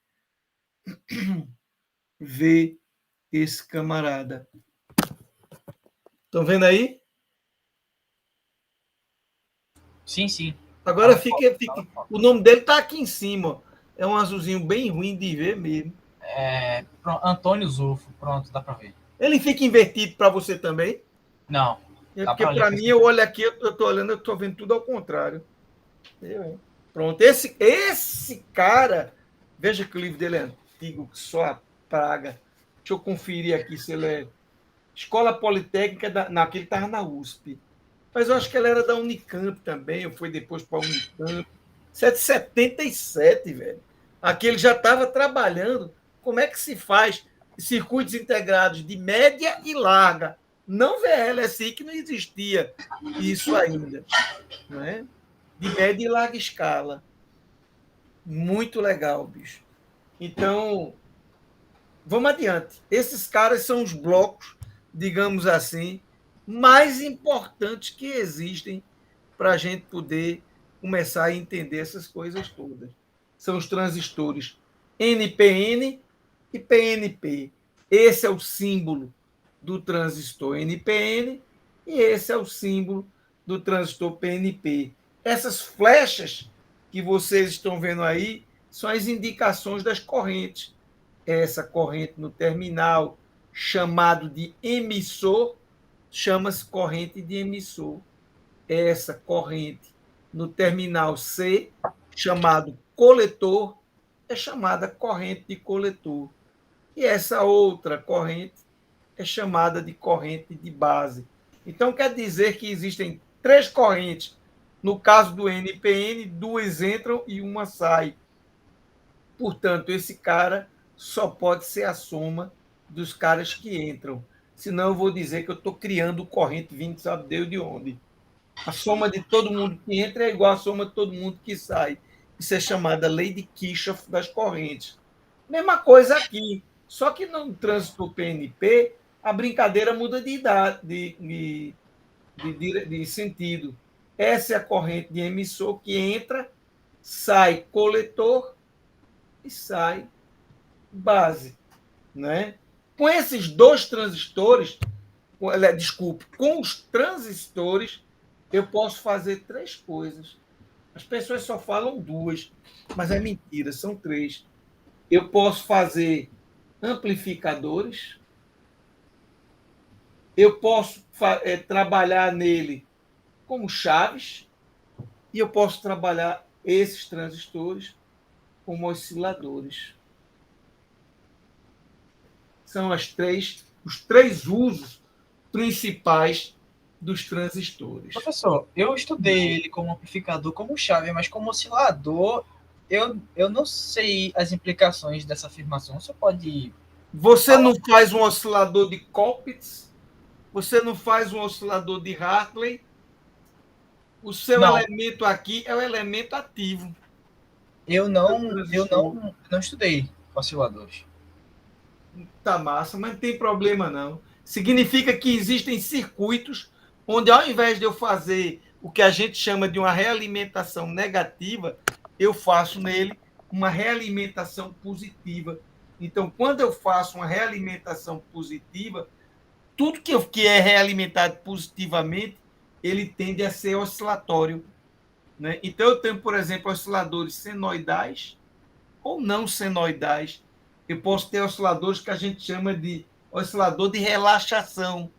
ver esse camarada. Estão vendo aí? Sim, sim. Agora fica. O nome dele está aqui em cima. É um azulzinho bem ruim de ver mesmo. Antônio Zufo, pronto, dá para ver. Ele fica invertido para você também? Não. É porque para mim, eu olho aqui, eu estou olhando, eu estou vendo tudo ao contrário. Pronto, esse cara, veja que o livro dele é antigo, que só a praga. Deixa eu conferir aqui se ele é Escola Politécnica, naquele estava na USP. Mas eu acho que ele era da Unicamp também, ou foi depois para a Unicamp. Isso é de 77, velho. Aqui ele já estava trabalhando. Como é que se faz circuitos integrados de média e larga? Não VLSI, que não existia isso ainda. Não é? De média e larga escala. Muito legal, bicho. Então, vamos adiante. Esses caras são os blocos, digamos assim, mais importantes que existem para a gente poder começar a entender essas coisas todas. São os transistores NPN e PNP. Esse é o símbolo do transistor NPN e esse é o símbolo do transistor PNP. Essas flechas que vocês estão vendo aí são as indicações das correntes. Essa corrente no terminal, chamado de emissor, chama-se corrente de emissor. Essa corrente no terminal C, chamado coletor, é chamada corrente de coletor. E essa outra corrente é chamada de corrente de base. Então, quer dizer que existem três correntes. No caso do NPN, duas entram e uma sai. Portanto, esse cara só pode ser a soma dos caras que entram. Senão eu vou dizer que eu estou criando corrente vindo, sabe Deus de onde. A soma de todo mundo que entra é igual a soma de todo mundo que sai. Isso é chamada lei de Kirchhoff das correntes. Mesma coisa aqui. Só que no trânsito PNP, a brincadeira muda de idade, de sentido. Essa é a corrente de emissor que entra, sai coletor e sai base. Né? Com esses dois transistores, desculpe, com os transistores, eu posso fazer três coisas. As pessoas só falam duas, mas é mentira, são três. Eu posso fazer amplificadores, eu posso trabalhar nele como chaves, e eu posso trabalhar esses transistores como osciladores. São os três usos principais dos transistores. Professor, eu estudei ele como amplificador, como chave, mas como oscilador, eu não sei as implicações dessa afirmação. Você pode... Você não faz um oscilador de Colpitts? Você não faz um oscilador de Hartley? O seu elemento aqui é o elemento ativo. Eu não estudei osciladores. Tá massa, mas não tem problema não. Significa que existem circuitos onde, ao invés de eu fazer o que a gente chama de uma realimentação negativa, eu faço nele uma realimentação positiva. Então, quando eu faço uma realimentação positiva, tudo que é realimentado positivamente, ele tende a ser oscilatório. Né? Então, eu tenho, por exemplo, osciladores senoidais ou não senoidais. Eu posso ter osciladores que a gente chama de oscilador de relaxação,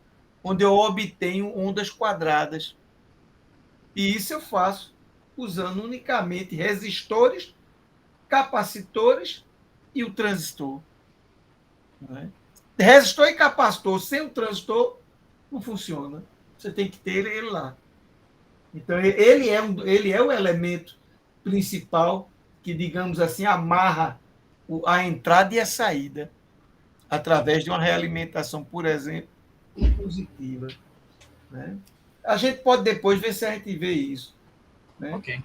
onde eu obtenho ondas quadradas. E isso eu faço usando unicamente resistores, capacitores e o transistor. Né? Resistor e capacitor sem o transistor não funciona. Você tem que ter ele lá. Então, ele é o elemento principal que, digamos assim, amarra a entrada e a saída através de uma realimentação, por exemplo, positiva. Né? A gente pode depois ver se a gente vê isso. Né? Ok.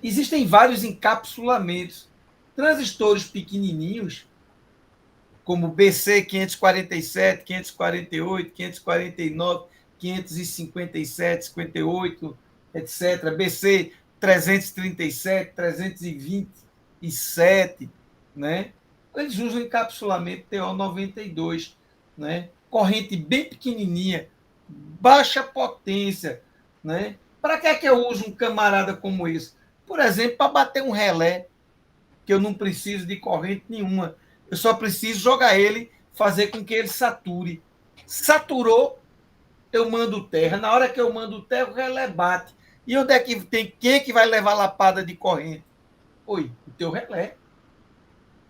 Existem vários encapsulamentos. Transistores pequenininhos, como BC 547, 548, 549, 557, 58, etc. BC 337, 327, né? Eles usam encapsulamento TO92, né? Corrente bem pequenininha, baixa potência, né? Para que é que eu uso um camarada como esse? Por exemplo, para bater um relé, que eu não preciso de corrente nenhuma. Eu só preciso jogar ele fazer com que ele sature. Saturou, eu mando terra. Na hora que eu mando terra, o relé bate. E onde é que tem quem é que vai levar lapada de corrente? Oi, o teu relé.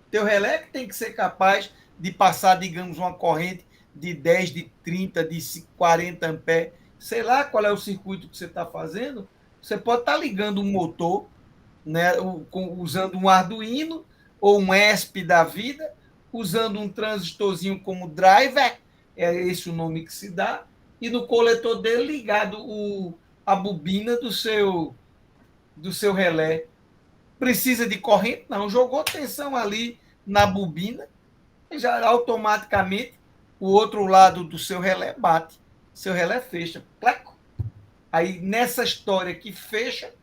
O teu relé que tem que ser capaz de passar, digamos, uma corrente de 10, de 30, de 40 amperes. Sei lá qual é o circuito que você está fazendo. Você pode estar ligando um motor, né, usando um Arduino ou um ESP da vida, usando um transistorzinho como driver, é esse o nome que se dá, e no coletor dele ligado a bobina do seu relé. Precisa de corrente? Não. Jogou tensão ali na bobina, já automaticamente o outro lado do seu relé bate. Seu relé fecha. Pleco. Aí nessa história que fecha,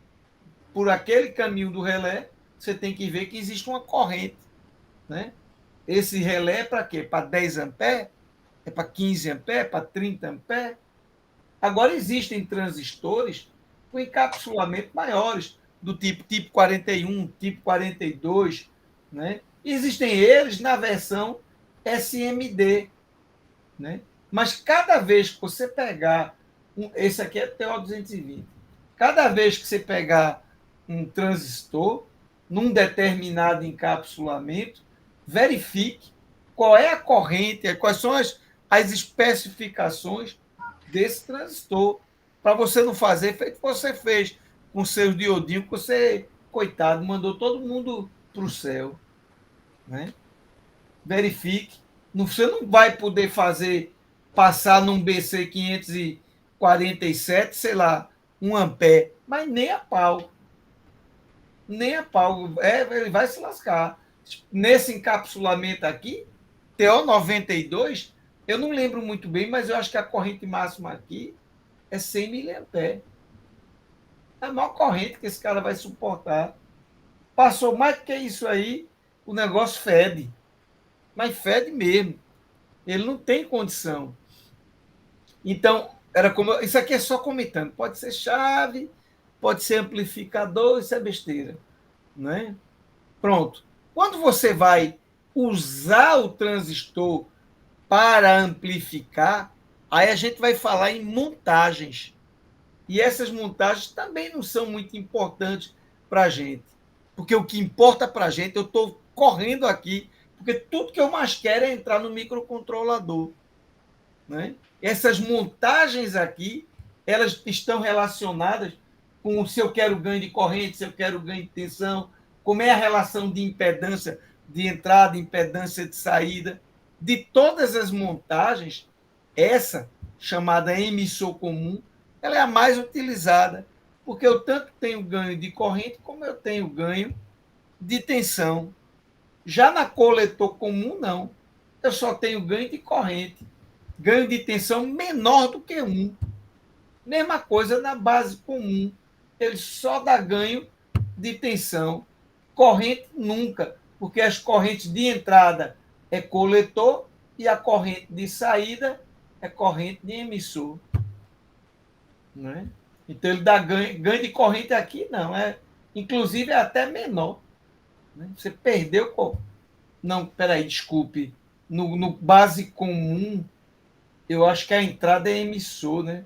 por aquele caminho do relé, você tem que ver que existe uma corrente. Né? Esse relé é para quê? Para 10 amperes? É para 15 amperes? Para 30 amperes? Agora existem transistores com encapsulamento maiores, do tipo 41, tipo 42, né? Existem eles na versão SMD, né? Mas cada vez que você pegar, esse aqui é TO220, cada vez que você pegar um transistor num determinado encapsulamento, verifique qual é a corrente, quais são as especificações desse transistor, para você não fazer feito que você fez com seus diodinhos, que você, coitado, mandou todo mundo para o céu. Né? Verifique. Você não vai poder fazer, passar num BC 547, sei lá, 1 ampere, mas nem a pau. Nem a pau. Ele vai se lascar. Nesse encapsulamento aqui, TO92, eu não lembro muito bem, mas eu acho que a corrente máxima aqui é 100 miliamperes. É a maior corrente que esse cara vai suportar. Passou mais do que isso aí, o negócio fede. Mas fede mesmo. Ele não tem condição. Então, era como. Isso aqui é só comentando. Pode ser chave, pode ser amplificador, isso é besteira. Né? Pronto. Quando você vai usar o transistor para amplificar, aí a gente vai falar em montagens. E essas montagens também não são muito importantes para a gente. Porque o que importa para a gente, eu estou correndo aqui, porque tudo que eu mais quero é entrar no microcontrolador. Né? Essas montagens aqui, elas estão relacionadas com se eu quero ganho de corrente, se eu quero ganho de tensão, como é a relação de impedância de entrada, impedância de saída. De todas as montagens, essa, chamada emissor comum, ela é a mais utilizada, porque eu tanto tenho ganho de corrente, como eu tenho ganho de tensão. Já na coletor comum, não. Eu só tenho ganho de corrente. Ganho de tensão menor do que 1. Mesma coisa na base comum. Ele só dá ganho de tensão. Corrente nunca, porque as correntes de entrada é coletor e a corrente de saída é corrente de emissor. Né? Então ele dá ganho de corrente aqui, não. Inclusive é até menor. Né? Você perdeu. Não, peraí, desculpe. No base comum, eu acho que a entrada é emissor, né?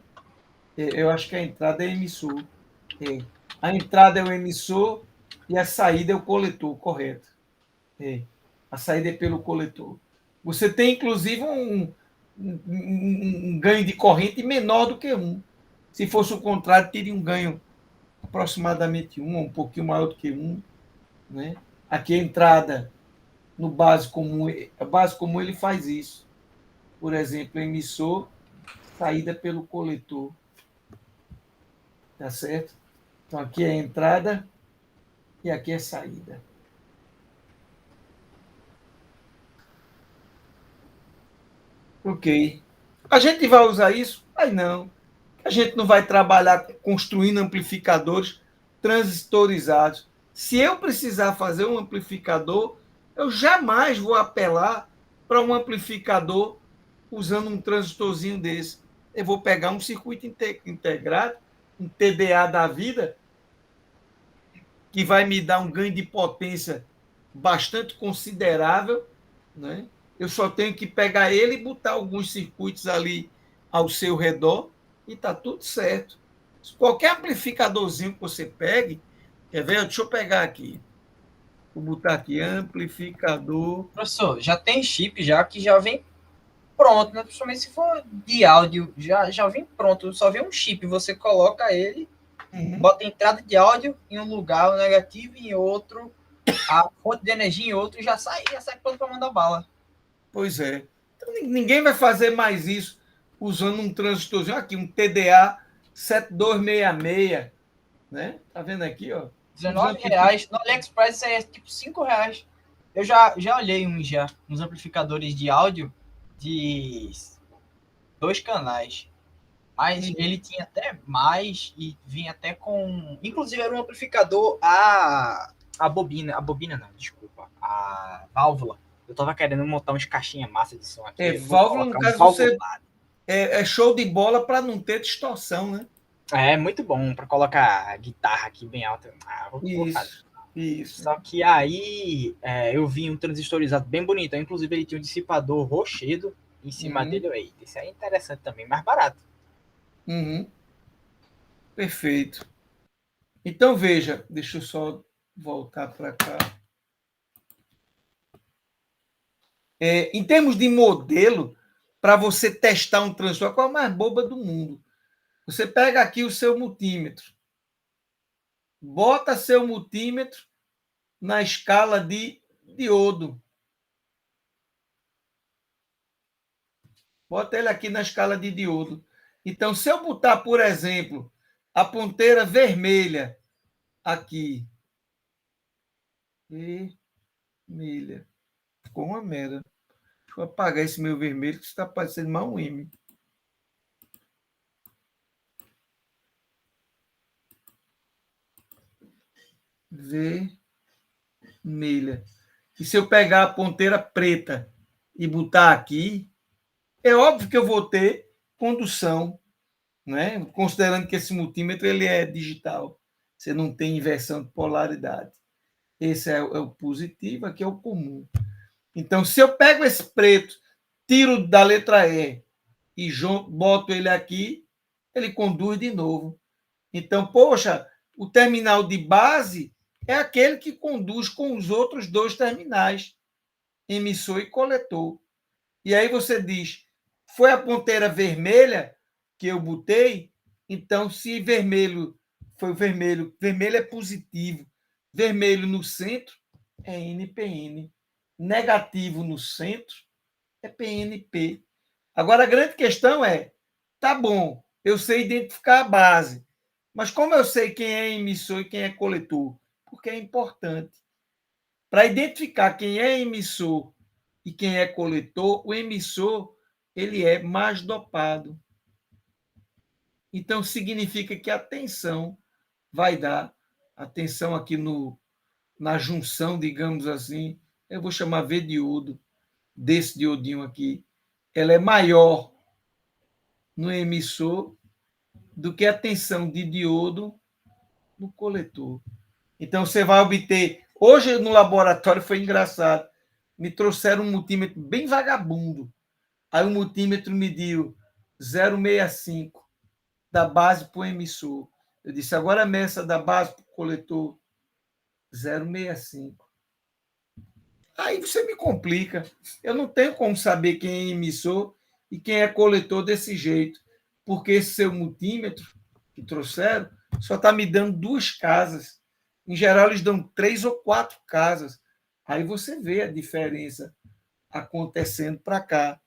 Eu acho que a entrada é emissor. É. A entrada é o emissor e a saída é o coletor, correto. É. A saída é pelo coletor. Você tem, inclusive, um ganho de corrente menor do que 1. Se fosse o contrário, teria um ganho aproximadamente 1, ou um pouquinho maior do que 1. Né? Aqui a entrada no base comum, a base comum ele faz isso. Por exemplo, emissor, saída pelo coletor. Tá certo? Então aqui é a entrada e aqui é a saída. Ok. A gente vai usar isso? Aí não. A gente não vai trabalhar construindo amplificadores transistorizados. Se eu precisar fazer um amplificador, eu jamais vou apelar para um amplificador usando um transistorzinho desse. Eu vou pegar um circuito integrado, um TDA da vida, que vai me dar um ganho de potência bastante considerável, né? Eu só tenho que pegar ele e botar alguns circuitos ali ao seu redor e está tudo certo. Qualquer amplificadorzinho que você pegue, quer ver? Deixa eu pegar aqui. Vou botar aqui, amplificador. Professor, já tem chip já que já vem pronto, né? Principalmente se for de áudio, já vem pronto. Só vem um chip, você coloca ele, bota a entrada de áudio em um lugar, o negativo em outro, a fonte de energia em outro, e já sai pronto para mandar bala. Pois é. Então, ninguém vai fazer mais isso usando um transistorzinho aqui, um TDA 7266, né? Tá vendo aqui, ó? Uns R$19. No AliExpress isso aí é tipo R$5. Eu já olhei uns amplificadores de áudio de 2 canais. Mas ele tinha até mais e vinha até com. Inclusive era um amplificador a bobina. A bobina não, desculpa. A válvula. Eu tava querendo montar uns caixinha massa de som aqui. Eu vou válvula, no colocar um caso, você válvulado. é show de bola para não ter distorção, né? É muito bom para colocar a guitarra aqui bem alta. Vou colocar. Isso. Só que aí eu vi um transistorizado bem bonito. Inclusive ele tinha um dissipador rochedo em cima dele. Aí, esse aí é interessante também, mais barato. Perfeito. Então, veja, deixa eu só voltar para cá. Em termos de modelo, para você testar um transistor, qual é a mais boba do mundo? Você pega aqui o seu multímetro, bota seu multímetro na escala de diodo. Bota ele aqui na escala de diodo. Então, se eu botar, por exemplo, a ponteira vermelha aqui, vermelha, ficou uma merda. Deixa eu apagar esse meu vermelho, que está parecendo mais um M. Vermelha. E se eu pegar a ponteira preta e botar aqui, é óbvio que eu vou ter condução, né? Considerando que esse multímetro ele é digital. Você não tem inversão de polaridade. Esse é o positivo, aqui é o comum. Então, se eu pego esse preto, tiro da letra E e boto ele aqui, ele conduz de novo. Então, poxa, o terminal de base é aquele que conduz com os outros dois terminais, emissor e coletor. E aí você diz, foi a ponteira vermelha que eu botei, então se vermelho foi vermelho, vermelho é positivo, vermelho no centro é NPN, negativo no centro é PNP. Agora a grande questão é, tá bom, eu sei identificar a base, mas como eu sei quem é emissor e quem é coletor? Porque é importante. Para identificar quem é emissor e quem é coletor, o emissor ele é mais dopado. Então, significa que a tensão vai dar, a tensão aqui na junção, digamos assim, eu vou chamar V diodo, desse diodinho aqui, ela é maior no emissor do que a tensão de diodo no coletor. Então, você vai obter. Hoje, no laboratório, foi engraçado. Me trouxeram um multímetro bem vagabundo. Aí, o multímetro mediu 0,65 da base para o emissor. Eu disse, agora meça da base para o coletor 0,65. Aí você me complica. Eu não tenho como saber quem é emissor e quem é coletor desse jeito, porque esse seu multímetro que trouxeram só está me dando 2 casas. Em geral, eles dão 3 ou 4 casas. Aí você vê a diferença acontecendo para cá,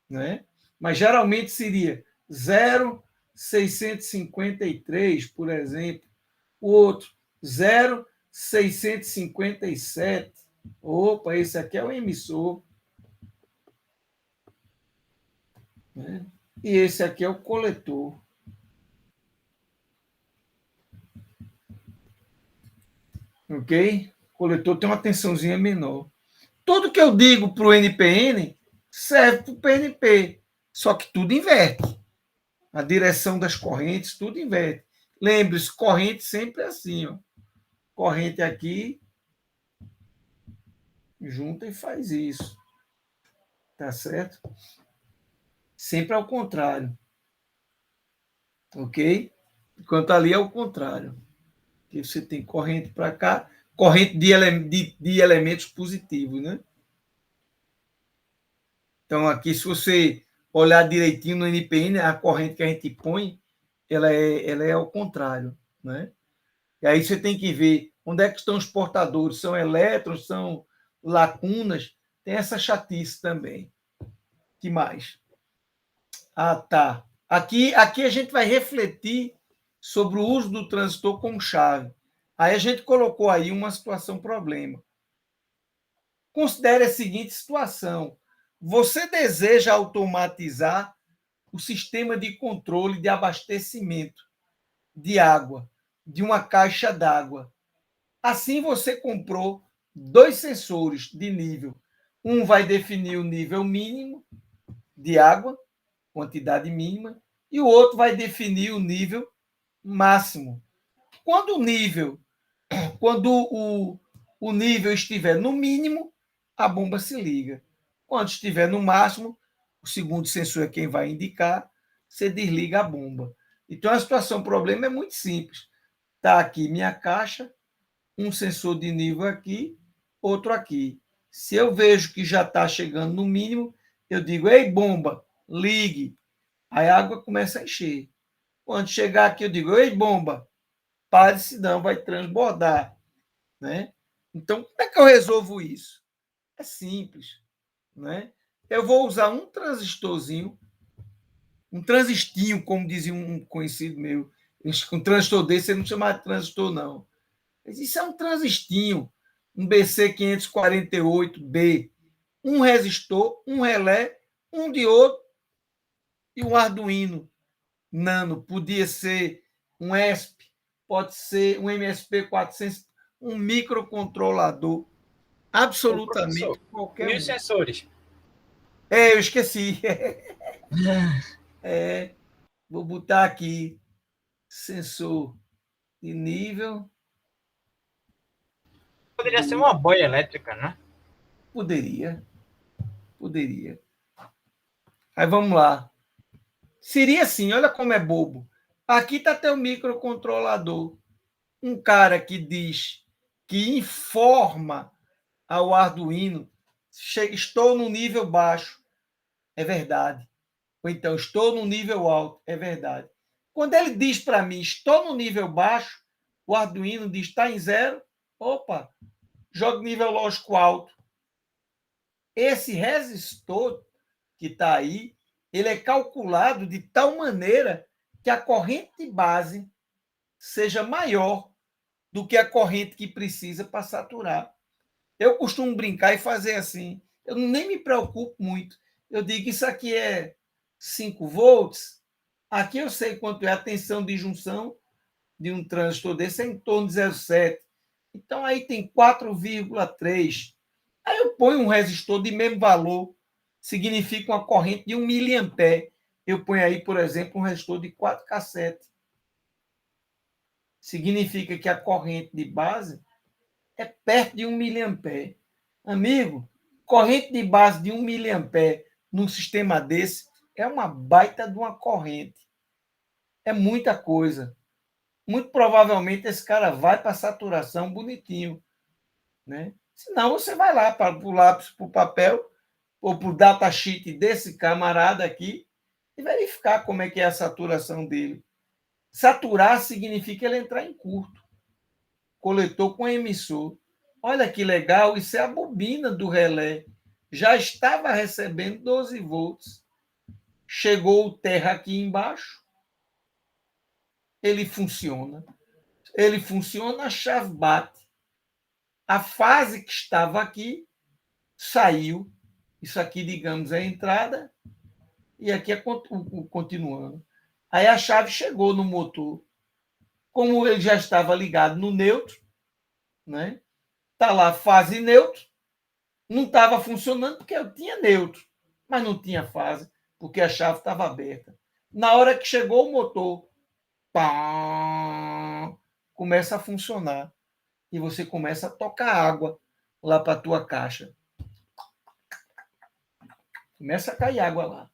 né? Mas geralmente seria 0,653, por exemplo. O outro, 0,657. Opa, esse aqui é o emissor. Né? E esse aqui é o coletor. Ok? O coletor tem uma tensãozinha menor. Tudo que eu digo para o NPN serve para o PNP. Só que tudo inverte. A direção das correntes, tudo inverte. Lembre-se, corrente sempre é assim. Ó. Corrente aqui, junta e faz isso. Tá certo? Sempre ao contrário. Ok? Enquanto ali é o contrário. Que você tem corrente para cá, corrente de elementos positivos, né? Então, aqui, se você olhar direitinho no NPN, a corrente que a gente põe, ela é ao contrário, né? E aí você tem que ver onde é que estão os portadores, são elétrons, são lacunas, tem essa chatice também. Que mais? Ah, tá. Aqui a gente vai refletir sobre o uso do transistor como chave. Aí a gente colocou aí uma situação problema. Considere a seguinte situação: você deseja automatizar o sistema de controle de abastecimento de água de uma caixa d'água. Assim, você comprou dois sensores de nível. Um vai definir o nível mínimo de água, quantidade mínima, e o outro vai definir o nível máximo. Quando o nível, quando o nível estiver no mínimo, a bomba se liga. Quando estiver no máximo, o segundo sensor é quem vai indicar, você desliga a bomba. Então a situação, o problema é muito simples. Está aqui minha caixa, um sensor de nível aqui, outro aqui. Se eu vejo que já está chegando no mínimo, eu digo: ei, bomba, ligue. Aí a água começa a encher. Quando chegar aqui, eu digo: ei, bomba, pare, senão vai transbordar. Né? Então, como é que eu resolvo isso? É simples. Né? Eu vou usar um transistorzinho, um transistinho, como dizia um conhecido meu. Um transistor desse, ele não chamava de transistor, não. Isso é um transistinho, um BC548B, um resistor, um relé, um diodo e um Arduino Nano. Podia ser um ESP, pode ser um MSP400, um microcontrolador, Ô, absolutamente professor, qualquer e os um. sensores? Eu esqueci. Vou botar aqui sensor de nível. Poderia ser De... uma boia elétrica, né? Poderia, poderia. Aí vamos lá. Seria assim, olha como é bobo. Aqui está teu microcontrolador. Um cara que diz, que informa ao Arduino, estou no nível baixo, é verdade. Ou então, estou no nível alto, é verdade. Quando ele diz para mim, estou no nível baixo, o Arduino diz, está em zero, opa, joga nível lógico alto. Esse resistor que está aí, ele é calculado de tal maneira que a corrente de base seja maior do que a corrente que precisa para saturar. Eu costumo brincar e fazer assim. Eu nem me preocupo muito. Eu digo, isso aqui é 5 volts. Aqui eu sei quanto é a tensão de junção de um transistor desse, é em torno de 0,7. Então aí tem 4,3. Aí eu ponho um resistor de mesmo valor, significa uma corrente de 1 miliampere. Eu ponho aí, por exemplo, um resistor de 4K7. Significa que a corrente de base é perto de 1 miliampere. Amigo, corrente de base de 1 miliampere num sistema desse é uma baita de uma corrente. É muita coisa. Muito provavelmente esse cara vai para saturação bonitinho. Né? Senão você vai lá para o lápis, para o papel, ou para o datasheet desse camarada aqui e verificar como é que é a saturação dele. Saturar significa ele entrar em curto. Coletor com emissor. Olha que legal, isso é a bobina do relé. Já estava recebendo 12 volts. Chegou o terra aqui embaixo. Ele funciona. Ele funciona, a chave bate. A fase que estava aqui saiu. Isso aqui, digamos, é a entrada. E aqui é o continuando. Aí a chave chegou no motor. Como ele já estava ligado no neutro, né? Tá lá fase neutro, não estava funcionando porque eu tinha neutro, mas não tinha fase, porque a chave estava aberta. Na hora que chegou o motor, pá, começa a funcionar e você começa a tocar água lá para a tua caixa. Começa a cair água lá.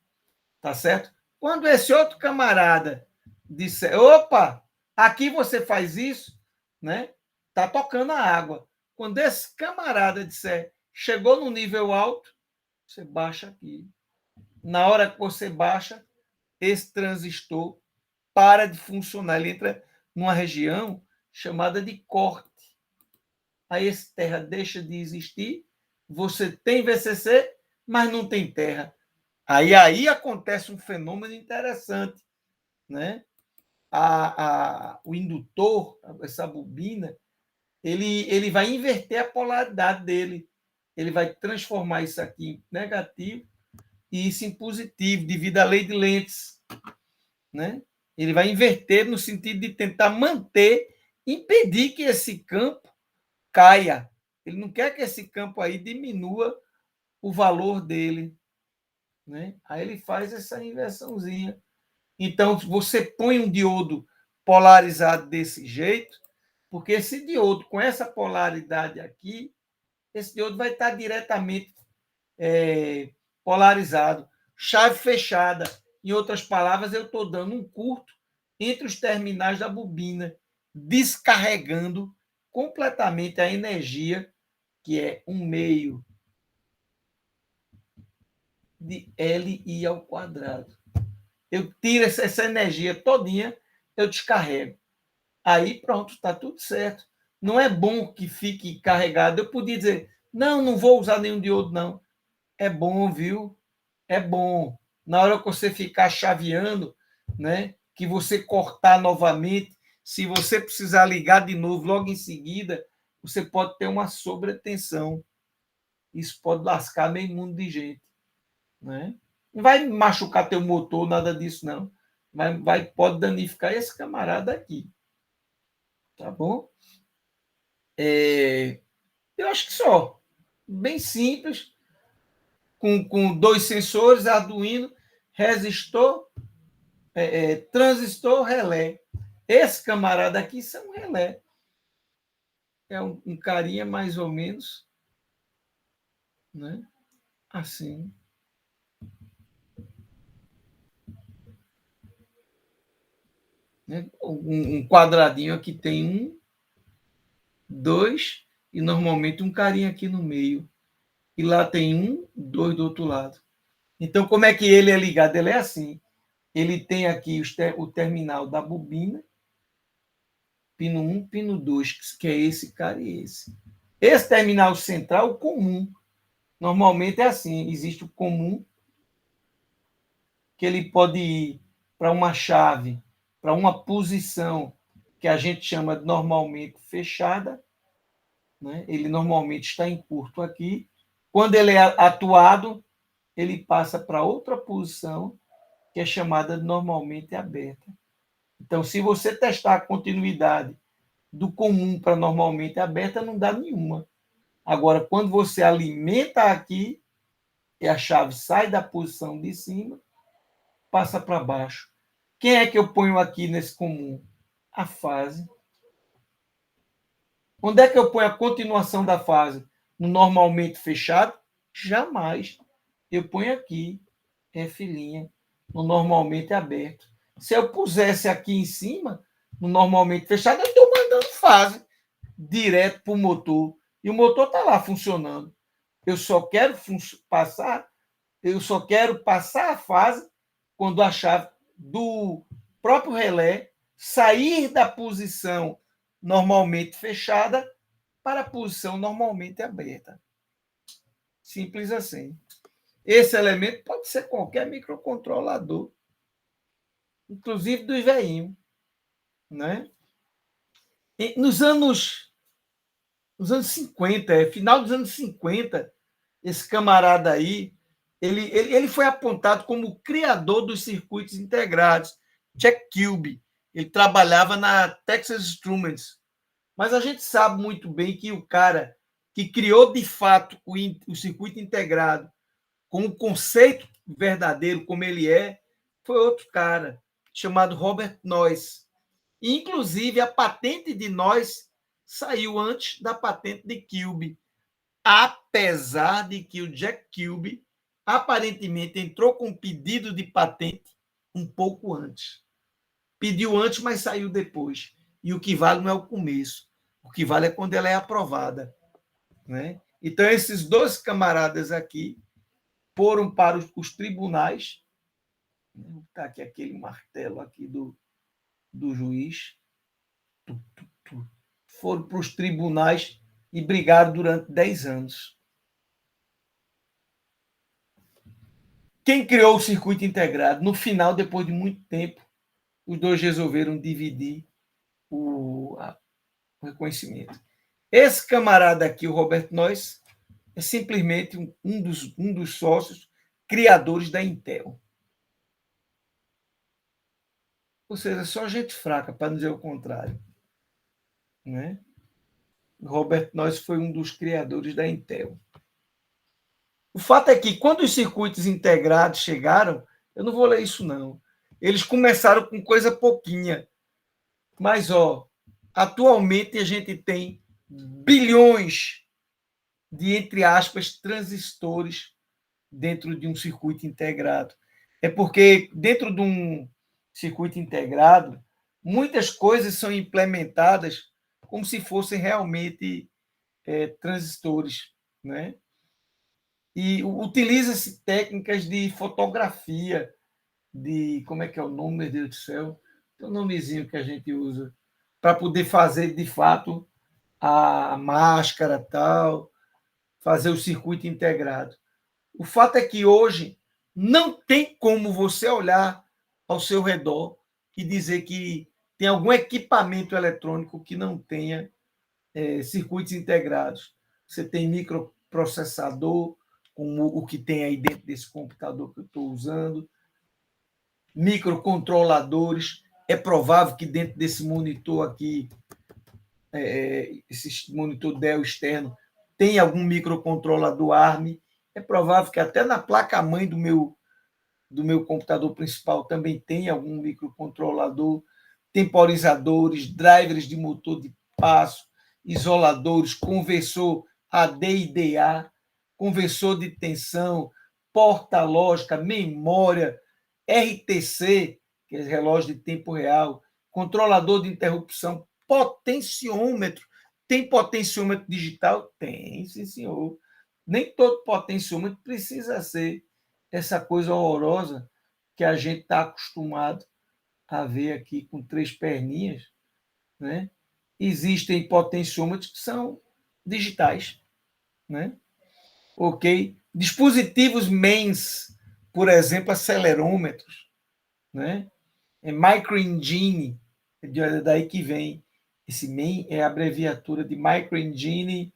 Tá certo? Quando esse outro camarada disser, opa, aqui você faz isso, né? Tá tocando a água. Quando esse camarada disser, chegou no nível alto, você baixa aqui. Na hora que você baixa, esse transistor para de funcionar. Ele entra numa região chamada de corte. Aí esse terra deixa de existir, você tem VCC, mas não tem terra. Aí acontece um fenômeno interessante, né? O indutor, essa bobina, ele vai inverter a polaridade dele. Ele vai transformar isso aqui em negativo e isso em positivo, devido à lei de Lentz, né? Ele vai inverter no sentido de tentar manter, impedir que esse campo caia. Ele não quer que esse campo aí diminua o valor dele, né? Aí ele faz essa inversãozinha. Então, você põe um diodo polarizado desse jeito, porque esse diodo com essa polaridade aqui, esse diodo vai estar diretamente polarizado. Chave fechada. Em outras palavras, eu estou dando um curto entre os terminais da bobina, descarregando completamente a energia, que é 1 meio de Li ao quadrado. Eu tiro essa energia todinha, eu descarrego. Aí pronto, está tudo certo. Não é bom que fique carregado. Eu podia dizer, não vou usar nenhum diodo, não. É bom, viu? É bom. Na hora que você ficar chaveando, né, que você cortar novamente, se você precisar ligar de novo logo em seguida, você pode ter uma sobretensão. Isso pode lascar meio mundo de gente, né? Não vai machucar teu motor, nada disso, não. Pode danificar esse camarada aqui. Tá bom? Eu acho que só. Bem simples, com 2 sensores, Arduino, resistor, transistor, relé. Esse camarada aqui são relé. É um carinha mais ou menos, né? Assim. Né? Um quadradinho aqui tem 2, e normalmente um carinha aqui no meio. E lá tem 2 do outro lado. Então, como é que ele é ligado? Ele é assim. Ele tem aqui o terminal da bobina, pino 1, pino 2, que é esse cara e esse. Esse terminal central comum. Normalmente é assim, existe o comum, que ele pode ir para uma chave, para uma posição que a gente chama de normalmente fechada, né? Ele normalmente está em curto aqui. Quando ele é atuado, ele passa para outra posição, que é chamada de normalmente aberta. Então, se você testar a continuidade do comum para normalmente aberta, não dá nenhuma. Agora, quando você alimenta aqui, e a chave sai da posição de cima, passa para baixo. Quem é que eu ponho aqui nesse comum? A fase. Onde é que eu ponho a continuação da fase? No normalmente fechado? Jamais. Eu ponho aqui, F', no normalmente aberto. Se eu pusesse aqui em cima, no normalmente fechado, eu estou mandando fase direto para o motor. E o motor está lá funcionando. Eu só quero passar a fase quando a chave do próprio relé sair da posição normalmente fechada para a posição normalmente aberta. Simples assim. Esse elemento pode ser qualquer microcontrolador, inclusive dos velhinhos, né? Nos anos 50, final dos anos 50, esse camarada aí, ele foi apontado como o criador dos circuitos integrados, Jack Kilby. Ele trabalhava na Texas Instruments. Mas a gente sabe muito bem que o cara que criou de fato o circuito integrado com o conceito verdadeiro como ele foi outro cara, chamado Robert Noyce. Inclusive, a patente de Noyce saiu antes da patente de Kilby, apesar de que o Jack Kilby aparentemente entrou com pedido de patente um pouco antes. Pediu antes, mas saiu depois. E o que vale não é o começo. O que vale é quando ela é aprovada. Né? Então, esses dois camaradas aqui foram para os tribunais. Está aqui aquele martelo aqui do juiz. Foram para os tribunais e brigaram durante 10 anos. Quem criou o circuito integrado? No final, depois de muito tempo, os dois resolveram dividir o reconhecimento. Esse camarada aqui, o Robert Noyce, é simplesmente um dos sócios criadores da Intel. Ou seja, só gente fraca, para não dizer o contrário. Né? Robert Noyce foi um dos criadores da Intel. O fato é que, quando os circuitos integrados chegaram, eu não vou ler isso, não. Eles começaram com coisa pouquinha. Mas, atualmente a gente tem bilhões de, entre aspas, transistores dentro de um circuito integrado. É porque, dentro de um circuito integrado, muitas coisas são implementadas como se fossem realmente transistores, né? E utiliza-se técnicas de fotografia, como é que é o nome, meu Deus do céu? Tem um nomezinho que a gente usa para poder fazer, de fato, a máscara, tal, fazer o circuito integrado. O fato é que hoje não tem como você olhar ao seu redor e dizer que tem algum equipamento eletrônico que não tenha circuitos integrados. Você tem microprocessador, como o que tem aí dentro desse computador que eu estou usando, microcontroladores. É provável que dentro desse monitor aqui, esse monitor Dell externo, tem algum microcontrolador ARM. É provável que até na placa-mãe do meu computador principal também tem algum microcontrolador, temporizadores, drivers de motor de passo, isoladores, conversor AD e DA, conversor de tensão, porta lógica, memória, RTC, que é relógio de tempo real, controlador de interrupção, potenciômetro. Tem potenciômetro digital? Tem, sim, senhor. Nem todo potenciômetro precisa ser essa coisa horrorosa que a gente está acostumado a ver aqui com 3 perninhas. Né? Existem potenciômetros que são digitais. Né? Ok? Dispositivos MEMS, por exemplo, acelerômetros. Né? Microengine, é daí que vem. Esse MEM é a abreviatura de Microengine,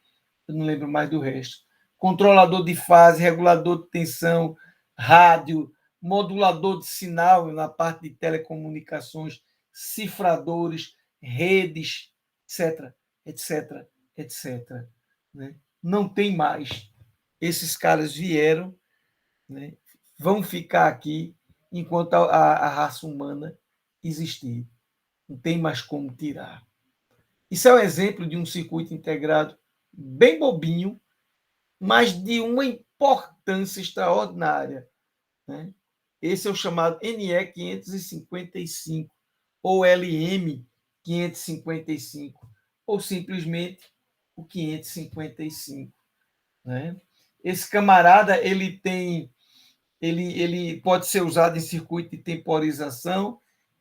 eu não lembro mais do resto. Controlador de fase, regulador de tensão, rádio, modulador de sinal na parte de telecomunicações, cifradores, redes, etc, etc, etc. Né? Não tem mais. Esses caras vieram, né? Vão ficar aqui enquanto a raça humana existir. Não tem mais como tirar. Isso é um exemplo de um circuito integrado bem bobinho, mas de uma importância extraordinária. Né? Esse é o chamado NE 555, ou LM 555, ou simplesmente o 555. Né? Esse camarada ele pode ser usado em circuito de temporização,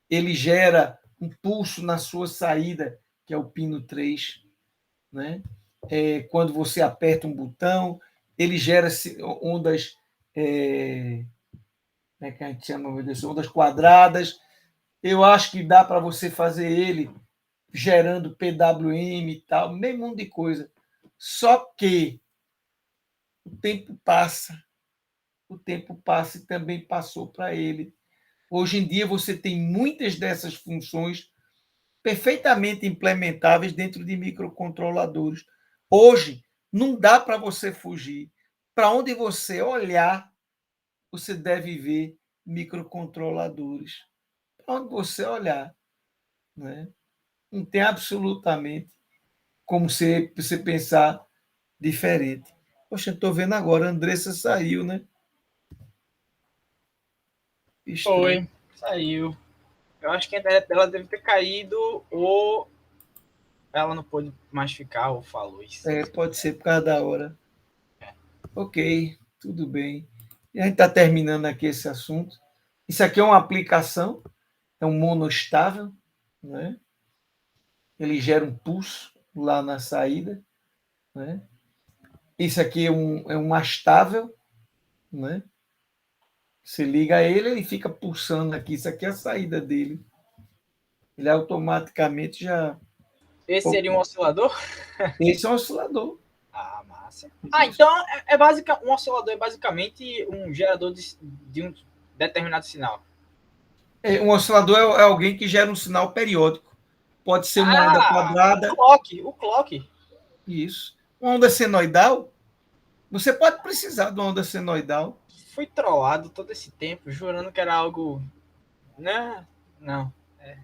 ele gera um pulso na sua saída, que é o pino 3. Né? Quando você aperta um botão, ele gera ondas, como é que a gente chama, meu Deus, ondas quadradas. Eu acho que dá para você fazer ele gerando PWM e tal, meio mundo de coisa. Só que o tempo passa e também passou para ele. Hoje em dia você tem muitas dessas funções perfeitamente implementáveis dentro de microcontroladores. Hoje não dá para você fugir. Para onde você olhar, você deve ver microcontroladores. Para onde você olhar, né? Não tem absolutamente como você pensar diferente. Poxa, estou vendo agora, a Andressa saiu, né? Estranho. Foi, saiu. Eu acho que a internet dela deve ter caído ou ela não pôde mais ficar ou falou isso. Pode ser por causa da hora. Ok, tudo bem. E a gente está terminando aqui esse assunto. Isso aqui é uma aplicação, é um monostável, né? Ele gera um pulso lá na saída, né? Isso aqui é um astável, né? Você liga ele, ele fica pulsando aqui. Isso aqui é a saída dele. Ele automaticamente já. Esse seria um oscilador? Esse é um oscilador. Ah, massa. Ah, então um oscilador é basicamente um gerador de um determinado sinal. Um oscilador é alguém que gera um sinal periódico. Pode ser uma onda Ah, quadrada. o clock. Isso. Uma onda senoidal. Você pode precisar de uma onda senoidal. Fui trollado todo esse tempo, jurando que era algo. Não, não.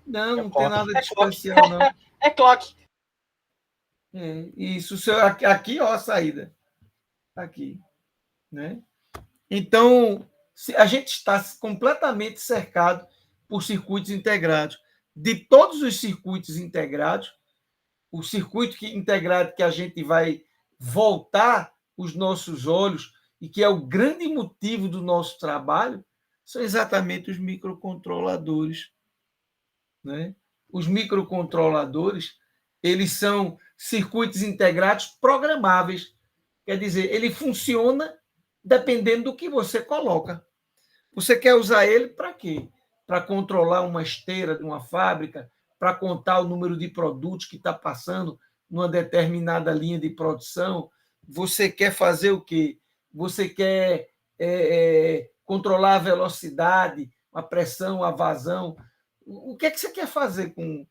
Não, É não tem clock. nada É de clock. especial, não. É clock. Isso, aqui, ó, a saída. Aqui, né? Então, a gente está completamente cercado por circuitos integrados. De todos os circuitos integrados, o circuito integrado que a gente vai voltar os nossos olhos e que é o grande motivo do nosso trabalho, são exatamente os microcontroladores, né? Os microcontroladores, eles são circuitos integrados programáveis. Quer dizer, ele funciona dependendo do que você coloca. Você quer usar ele para quê? Para controlar uma esteira de uma fábrica, para contar o número de produtos que está passando numa determinada linha de produção. Você quer fazer o quê? Você quer controlar a velocidade, a pressão, a vazão. O que é que você quer fazer com.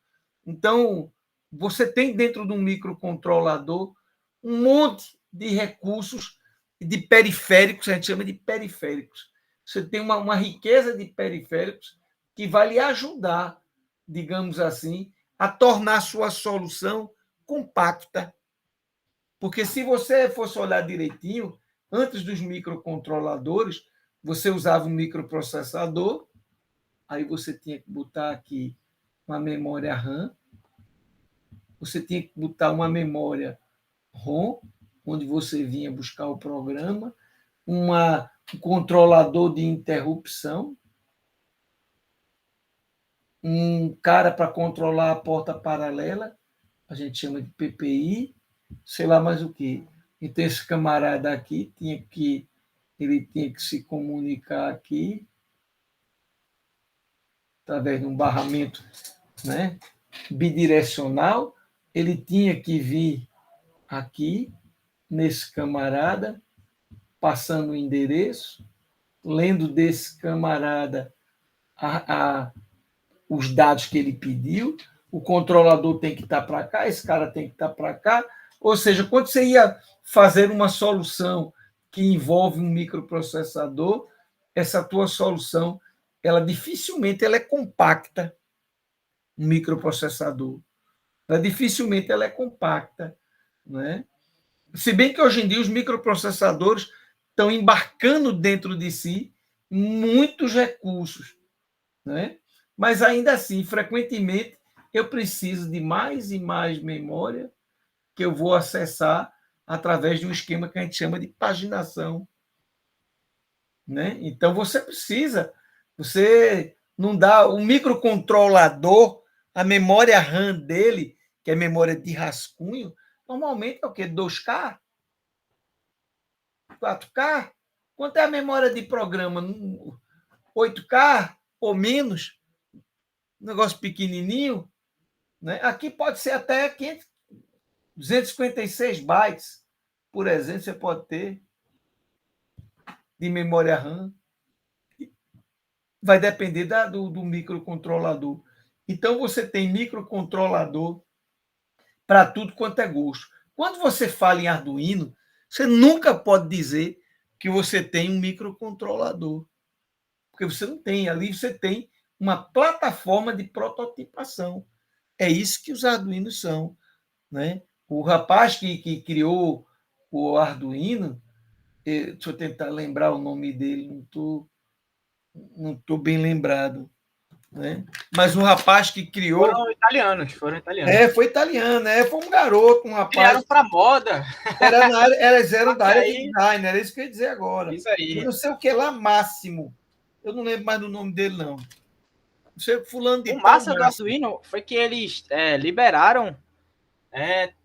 Então, você tem dentro de um microcontrolador um monte de recursos de periféricos, a gente chama de periféricos. Você tem uma riqueza de periféricos que vai lhe ajudar, digamos assim, a tornar a sua solução compacta. Porque se você fosse olhar direitinho, antes dos microcontroladores, você usava um microprocessador, aí você tinha que botar aqui uma memória RAM, você tinha que botar uma memória ROM, onde você vinha buscar o programa, um controlador de interrupção, um cara para controlar a porta paralela, a gente chama de PPI, sei lá mais o que. Então, esse camarada aqui ele tinha que se comunicar aqui, através de um barramento, né, bidirecional, ele tinha que vir aqui, nesse camarada, passando o endereço, lendo desse camarada os dados que ele pediu, o controlador tem que estar para cá, esse cara tem que estar para cá. Ou seja, quando você ia fazer uma solução que envolve um microprocessador, essa tua solução, ela dificilmente ela é compacta, um microprocessador. Dificilmente ela é compacta, né? Se bem que hoje em dia os microprocessadores estão embarcando dentro de si muitos recursos, né? Mas ainda assim, frequentemente, eu preciso de mais e mais memória que eu vou acessar através de um esquema que a gente chama de paginação, né? Então você não dá o microcontrolador, a memória RAM dele, que é memória de rascunho, normalmente é o quê? 2K? 4K? Quanto é a memória de programa? 8K ou menos? Um negócio pequenininho, né? Aqui pode ser até 256 bytes, por exemplo, você pode ter de memória RAM. Vai depender do microcontrolador. Então, você tem microcontrolador para tudo quanto é gosto. Quando você fala em Arduino, você nunca pode dizer que você tem um microcontrolador, porque você não tem. Ali você tem uma plataforma de prototipação. É isso que os Arduinos são, né? O rapaz que criou o Arduino, deixa eu tentar lembrar o nome dele, não estou. Não estou bem lembrado. Né? Mas um rapaz que criou. Foram italianos. Foi italiano, foi um garoto, um rapaz. Criaram para moda. Eles eram da área aí, de design, era isso que eu ia dizer agora. Isso aí. Eu não sei o que lá, Máximo. Eu não lembro mais do nome dele, não. Não sei, fulano de o massa do Arduino foi que eles liberaram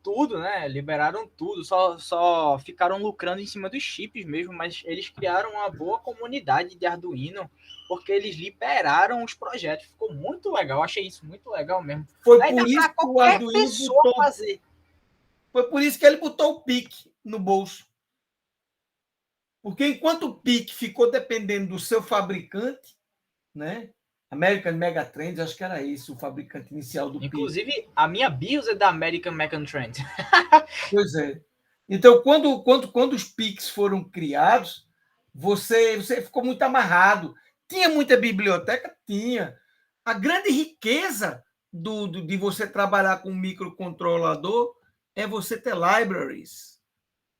tudo, né? Liberaram tudo, só ficaram lucrando em cima dos chips mesmo, mas eles criaram uma boa comunidade de Arduino, porque eles liberaram os projetos. Ficou muito legal, achei isso muito legal mesmo. Foi por isso que o Arduino pessoa fazer. Foi por isso que ele botou o PIC no bolso. Porque enquanto o PIC ficou dependendo do seu fabricante, né? American Megatrends, acho que era esse o fabricante inicial do PIC. Inclusive, a minha BIOS é da American Megatrends. Pois é. Então, quando os PICs foram criados, você ficou muito amarrado. Tinha muita biblioteca? Tinha. A grande riqueza de você trabalhar com um microcontrolador é você ter libraries.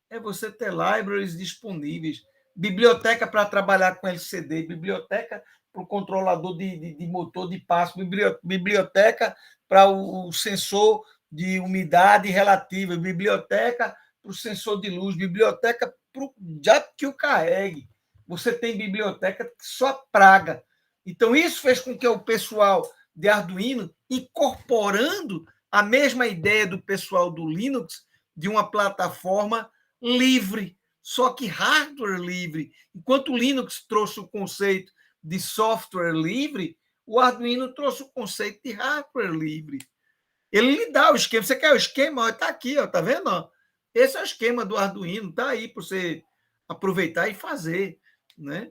É você ter libraries disponíveis. Biblioteca para trabalhar com LCD, biblioteca para o controlador de motor de passo, biblioteca para o sensor de umidade relativa, biblioteca para o sensor de luz, biblioteca para o jato que o carregue. Você tem biblioteca que só praga. Então, isso fez com que o pessoal de Arduino, incorporando a mesma ideia do pessoal do Linux, de uma plataforma livre, só que hardware livre. Enquanto o Linux trouxe o conceito de software livre, o Arduino trouxe o conceito de hardware livre. Ele lhe dá o esquema. Você quer o esquema? Está aqui, ó, tá vendo? Ó? Esse é o esquema do Arduino, está aí para você aproveitar e fazer. Né?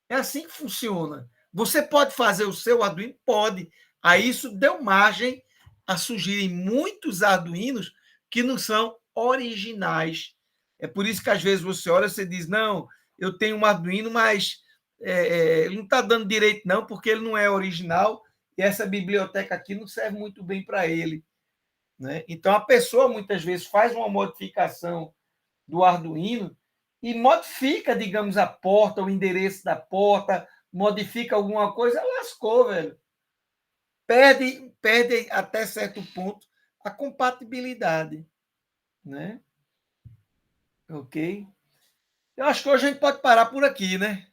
É assim que funciona. Você pode fazer o seu Arduino? Pode. Aí isso deu margem a surgirem muitos Arduinos que não são originais. É por isso que às vezes você olha e você diz, não, eu tenho um Arduino, mas ele não está dando direito não, porque ele não é original e essa biblioteca aqui não serve muito bem para ele. Né? Então, a pessoa muitas vezes faz uma modificação do Arduino e modifica, digamos, a porta, o endereço da porta, modifica alguma coisa, lascou, velho. Perde até certo ponto a compatibilidade. Né? Ok? Eu acho que hoje a gente pode parar por aqui, né?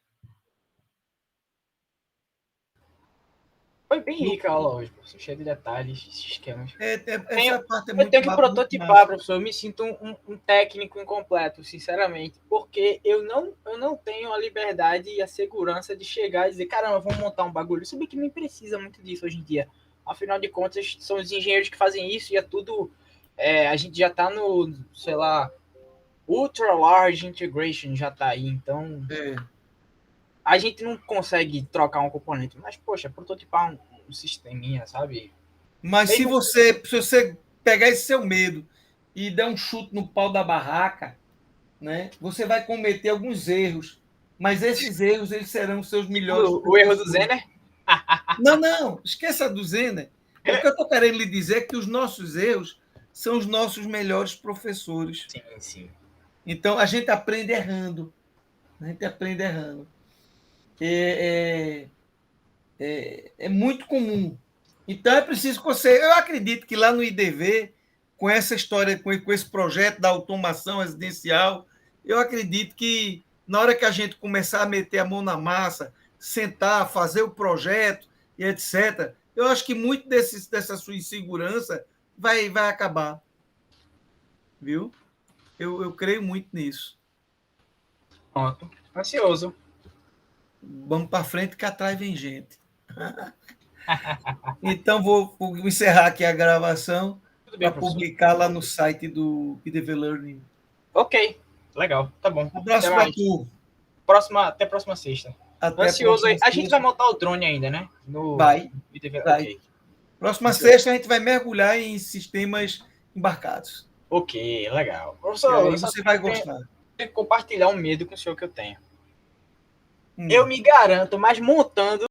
Foi bem rica a aula hoje, professor, cheia de detalhes, esquemas. Essa parte é eu muito tenho que muito prototipar, massa. professor. Eu me sinto um técnico incompleto, sinceramente, porque eu não tenho a liberdade e a segurança de chegar e dizer, caramba, vamos montar um bagulho. Se bem que nem precisa muito disso hoje em dia. Afinal de contas, são os engenheiros que fazem isso e é tudo. A gente já está no, sei lá, Ultra Large Integration já está aí, então. A gente não consegue trocar um componente, mas, poxa, prototipar um sisteminha, sabe? Mas se você pegar esse seu medo e der um chute no pau da barraca, né, você vai cometer alguns erros. Mas esses erros eles serão os seus melhores. O erro do Zener? Não, esqueça do Zener. O que eu estou querendo lhe dizer é que os nossos erros são os nossos melhores professores. Sim, sim. Então, a gente aprende errando. A gente aprende errando. É muito comum. Então, é preciso que você... Eu acredito que lá no IDV, com essa história, com esse projeto da automação residencial, eu acredito que na hora que a gente começar a meter a mão na massa, sentar, fazer o projeto e etc., eu acho que muito dessa sua insegurança vai acabar. Viu? Eu creio muito nisso. Pronto. Ansioso. Vamos para frente que atrás vem gente. Então, vou encerrar aqui a gravação para publicar lá no site do IDV Learning. Ok, legal, tá bom. Um abraço para tu. Até a próxima sexta. Até ansioso aí. A gente vai montar o drone ainda, né? Vai. IDV. Okay. Próxima sexta a gente vai mergulhar em sistemas embarcados. Ok, legal. Professor, aí você vai gostar. Tem que compartilhar um medo com o senhor que eu tenho. Eu me garanto, mas montando